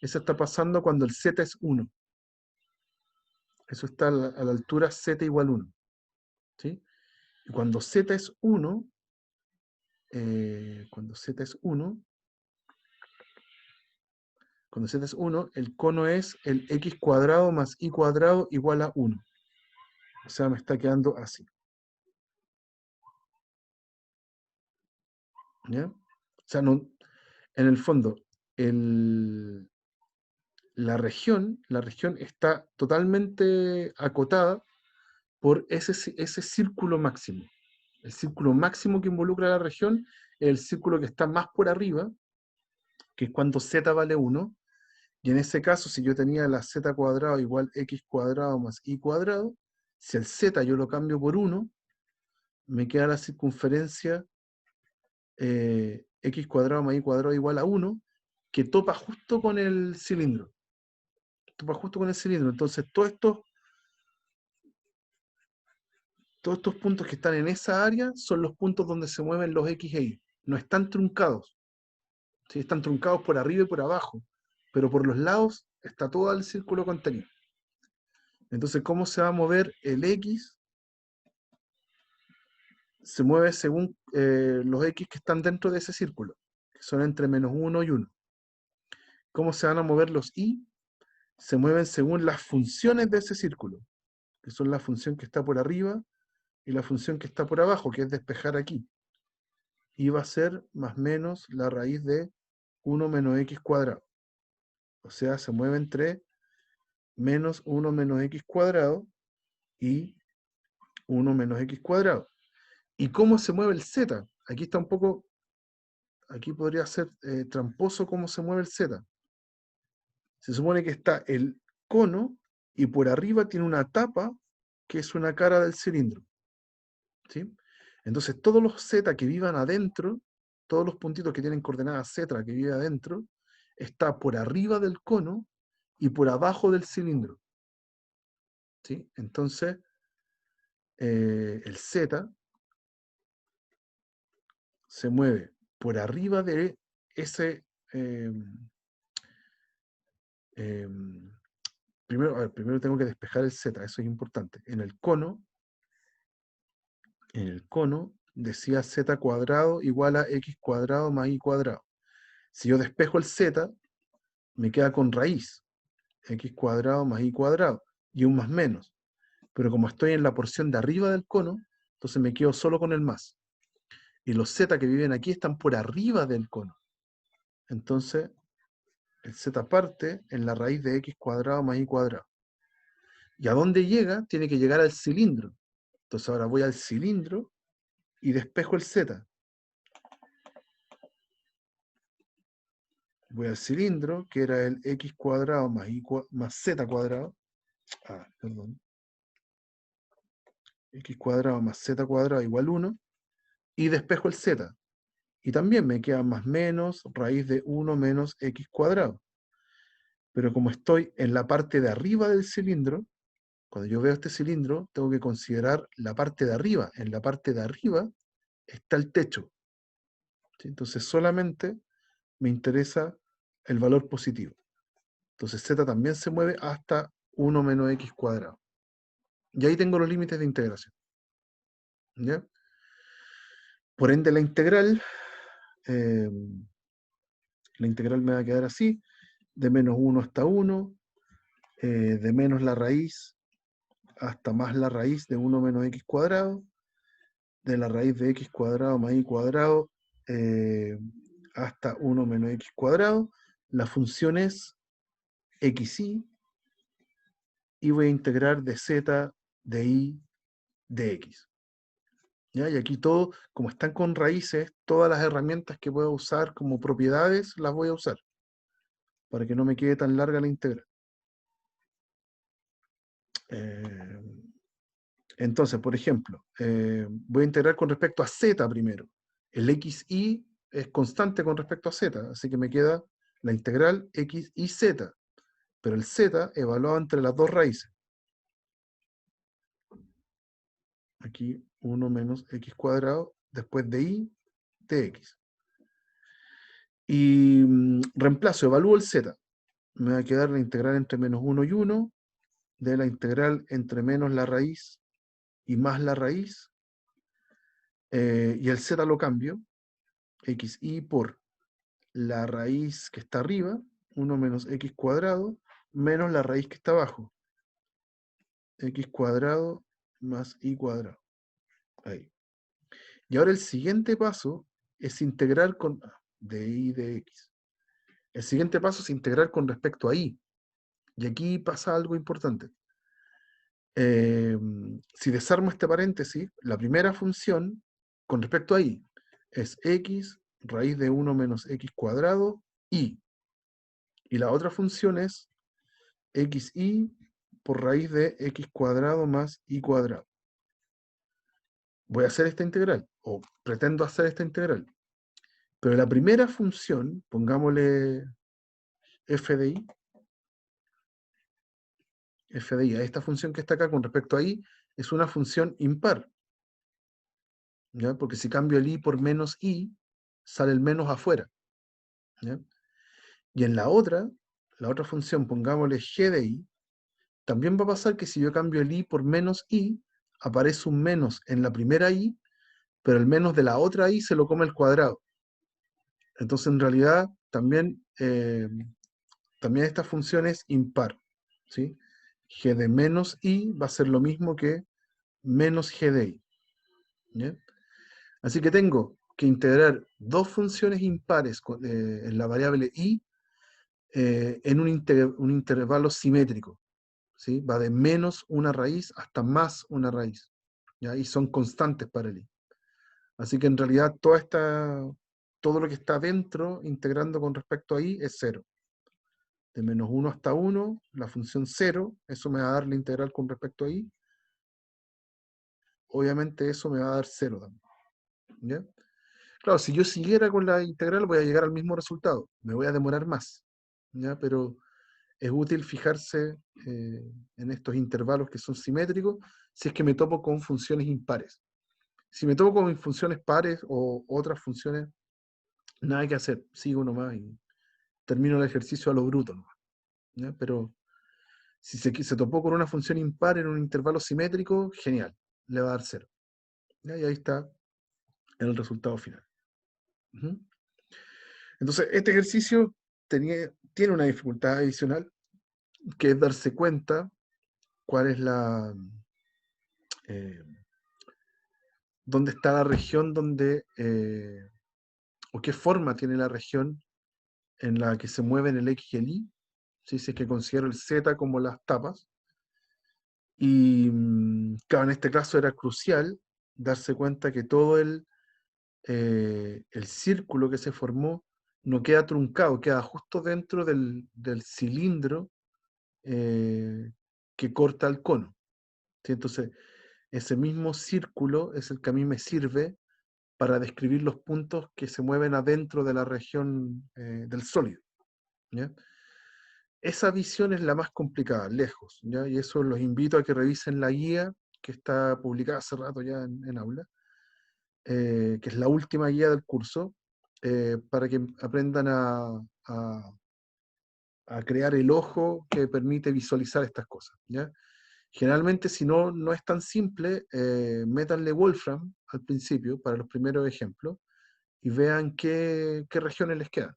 eso está pasando cuando el z es 1. Eso está a la altura z igual 1. ¿Sí? Y cuando z es 1, cuando z es 1, cuando z es 1, el cono es el x cuadrado más y cuadrado igual a 1. O sea, me está quedando así. ¿Ya? O sea, no, en el fondo, la región está totalmente acotada por ese círculo máximo. El círculo máximo que involucra la región es el círculo que está más por arriba, que es cuando z vale 1, y en ese caso, si yo tenía la z cuadrado igual x cuadrado más y cuadrado, si el z yo lo cambio por 1, me queda la circunferencia x cuadrado más y cuadrado igual a 1, que topa justo con el cilindro. Topa justo con el cilindro. Entonces, todos estos puntos que están en esa área son los puntos donde se mueven los x e y. No están truncados. ¿Sí? Están truncados por arriba y por abajo, pero por los lados está todo el círculo contenido. Entonces, ¿cómo se va a mover el x? Se mueve según los x que están dentro de ese círculo, que son entre -1 y 1. ¿Cómo se van a mover los y? Se mueven según las funciones de ese círculo, que son la función que está por arriba y la función que está por abajo, que es despejar aquí. Y va a ser más o menos la raíz de 1 menos x cuadrado. O sea, se mueve entre menos 1 menos x cuadrado y 1 menos x cuadrado. ¿Y cómo se mueve el z? Aquí está un poco, aquí podría ser tramposo cómo se mueve el z. Se supone que está el cono y por arriba tiene una tapa que es una cara del cilindro. ¿Sí? Entonces todos los z que vivan adentro, todos los puntitos que tienen coordenadas z que viven adentro, está por arriba del cono y por abajo del cilindro. ¿Sí? Entonces, el z se mueve por arriba de ese... primero tengo que despejar el z, eso es importante. En el cono decía z cuadrado igual a x cuadrado más y cuadrado. Si yo despejo el z, me queda con raíz, x cuadrado más y cuadrado, y un más menos. Pero como estoy en la porción de arriba del cono, entonces me quedo solo con el más. Y los z que viven aquí están por arriba del cono. Entonces, el z parte en la raíz de x cuadrado más y cuadrado. ¿Y a dónde llega? Tiene que llegar al cilindro. Entonces ahora voy al cilindro y despejo el z. Voy al cilindro, que era el x cuadrado más z cuadrado. Perdón. X cuadrado más z cuadrado igual 1. Y despejo el z. Y también me queda más menos raíz de 1 menos x cuadrado. Pero como estoy en la parte de arriba del cilindro, cuando yo veo este cilindro, tengo que considerar la parte de arriba. En la parte de arriba está el techo. ¿Sí? Entonces solamente me interesa el valor positivo. Entonces z también se mueve hasta 1 menos x cuadrado. Y ahí tengo los límites de integración. ¿Ya? Por ende, la integral me va a quedar así, de menos 1 hasta 1, de menos la raíz hasta más la raíz de 1 menos x cuadrado, de la raíz de x cuadrado más y cuadrado eh, hasta 1 menos x cuadrado. La función es xy y voy a integrar de z, de y, de x. ¿Ya? Y aquí todo, como están con raíces, todas las herramientas que puedo usar como propiedades las voy a usar para que no me quede tan larga la integral. Eh, entonces, por ejemplo, voy a integrar con respecto a z primero. El xy es constante con respecto a z, así que me queda la integral x y z, pero el z evaluado entre las dos raíces. Aquí 1 menos x cuadrado, después de y, de x. Y reemplazo, evalúo el z. Me va a quedar la integral entre menos 1 y 1, de la integral entre menos la raíz y más la raíz, y el z lo cambio, xy por la raíz que está arriba, 1 menos x cuadrado, menos la raíz que está abajo, x cuadrado más y cuadrado. Ahí. Y ahora el siguiente paso es integrar con de y de x. El siguiente paso es integrar con respecto a y. Y aquí pasa algo importante. Si desarmo este paréntesis, la primera función con respecto a y es x raíz de 1 menos x cuadrado y. Y la otra función es xy por raíz de x cuadrado más y cuadrado. Voy a hacer esta integral, o pretendo hacer esta integral. Pero la primera función, pongámosle f de y, a esta función que está acá con respecto a y, es una función impar. ¿Ya? Porque si cambio el y por menos y, sale el menos afuera. ¿Ya? Y en la otra función, pongámosle g de y, también va a pasar que si yo cambio el y por menos y, aparece un menos en la primera y, pero el menos de la otra y se lo come el cuadrado. Entonces, en realidad, también esta función es impar. ¿Sí? G de menos y va a ser lo mismo que menos g de y. ¿Ya? Así que tengo que integrar dos funciones impares en la variable y en un intervalo simétrico. ¿Sí? Va de menos una raíz hasta más una raíz. ¿Ya? Y son constantes para el y. Así que en realidad todo lo que está dentro, integrando con respecto a y, es cero. De menos 1 hasta 1, la función 0, eso me va a dar la integral con respecto a y. Obviamente eso me va a dar 0 también. ¿Ya? Claro, si yo siguiera con la integral voy a llegar al mismo resultado. Me voy a demorar más. ¿Ya? Pero es útil fijarse en estos intervalos que son simétricos si es que me topo con funciones impares. Si me topo con funciones pares o otras funciones, nada que hacer. Sigo nomás y termino el ejercicio a lo bruto nomás. ¿Ya? Pero si se topó con una función impar en un intervalo simétrico, genial. Le va a dar 0. ¿Ya? Y ahí está el resultado final. Ujú. Entonces, este ejercicio tiene una dificultad adicional, que es darse cuenta cuál es eh, dónde está la región o qué forma tiene la región en la que se mueven el X y el Y, ¿sí? Si es que considero el Z como las tapas. Y claro, en este caso era crucial darse cuenta que todo el círculo que se formó no queda truncado, queda justo dentro del cilindro que corta el cono. ¿Sí? Entonces, ese mismo círculo es el que a mí me sirve para describir los puntos que se mueven adentro de la región del sólido. ¿Ya? Esa visión es la más complicada, lejos, ¿ya? Y eso los invito a que revisen la guía que está publicada hace rato ya en aula, que es la última guía del curso, para que aprendan a crear el ojo que permite visualizar estas cosas. ¿Ya? Generalmente, si no es tan simple, métanle Wolfram al principio para los primeros ejemplos y vean qué regiones les quedan.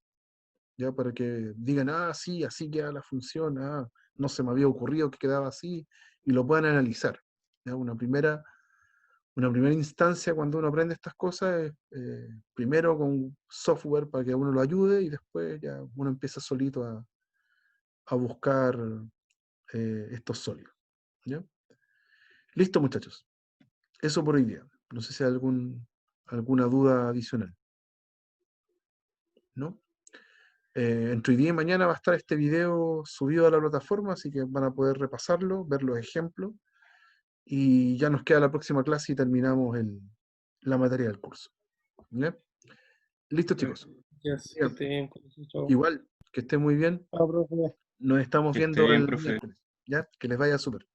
¿Ya? Para que digan, sí, así queda la función, no se me había ocurrido que quedaba así, y lo puedan analizar. ¿Ya? Una primera una primera instancia cuando uno aprende estas cosas es primero con software para que uno lo ayude y después ya uno empieza solito a buscar estos sólidos. ¿Ya? Listo, muchachos. Eso por hoy día. No sé si hay alguna duda adicional. ¿No? Entre hoy día y mañana va a estar este video subido a la plataforma, así que van a poder repasarlo, ver los ejemplos, y ya nos queda la próxima clase y terminamos la materia del curso. ¿Ya? Listo, chicos. Yes, que Bien. esté bien. Chao. Igual, que estén muy bien. Chao, profe. Nos estamos Que esté viendo bien, el profe. miércoles. ¿Ya? Que les vaya súper.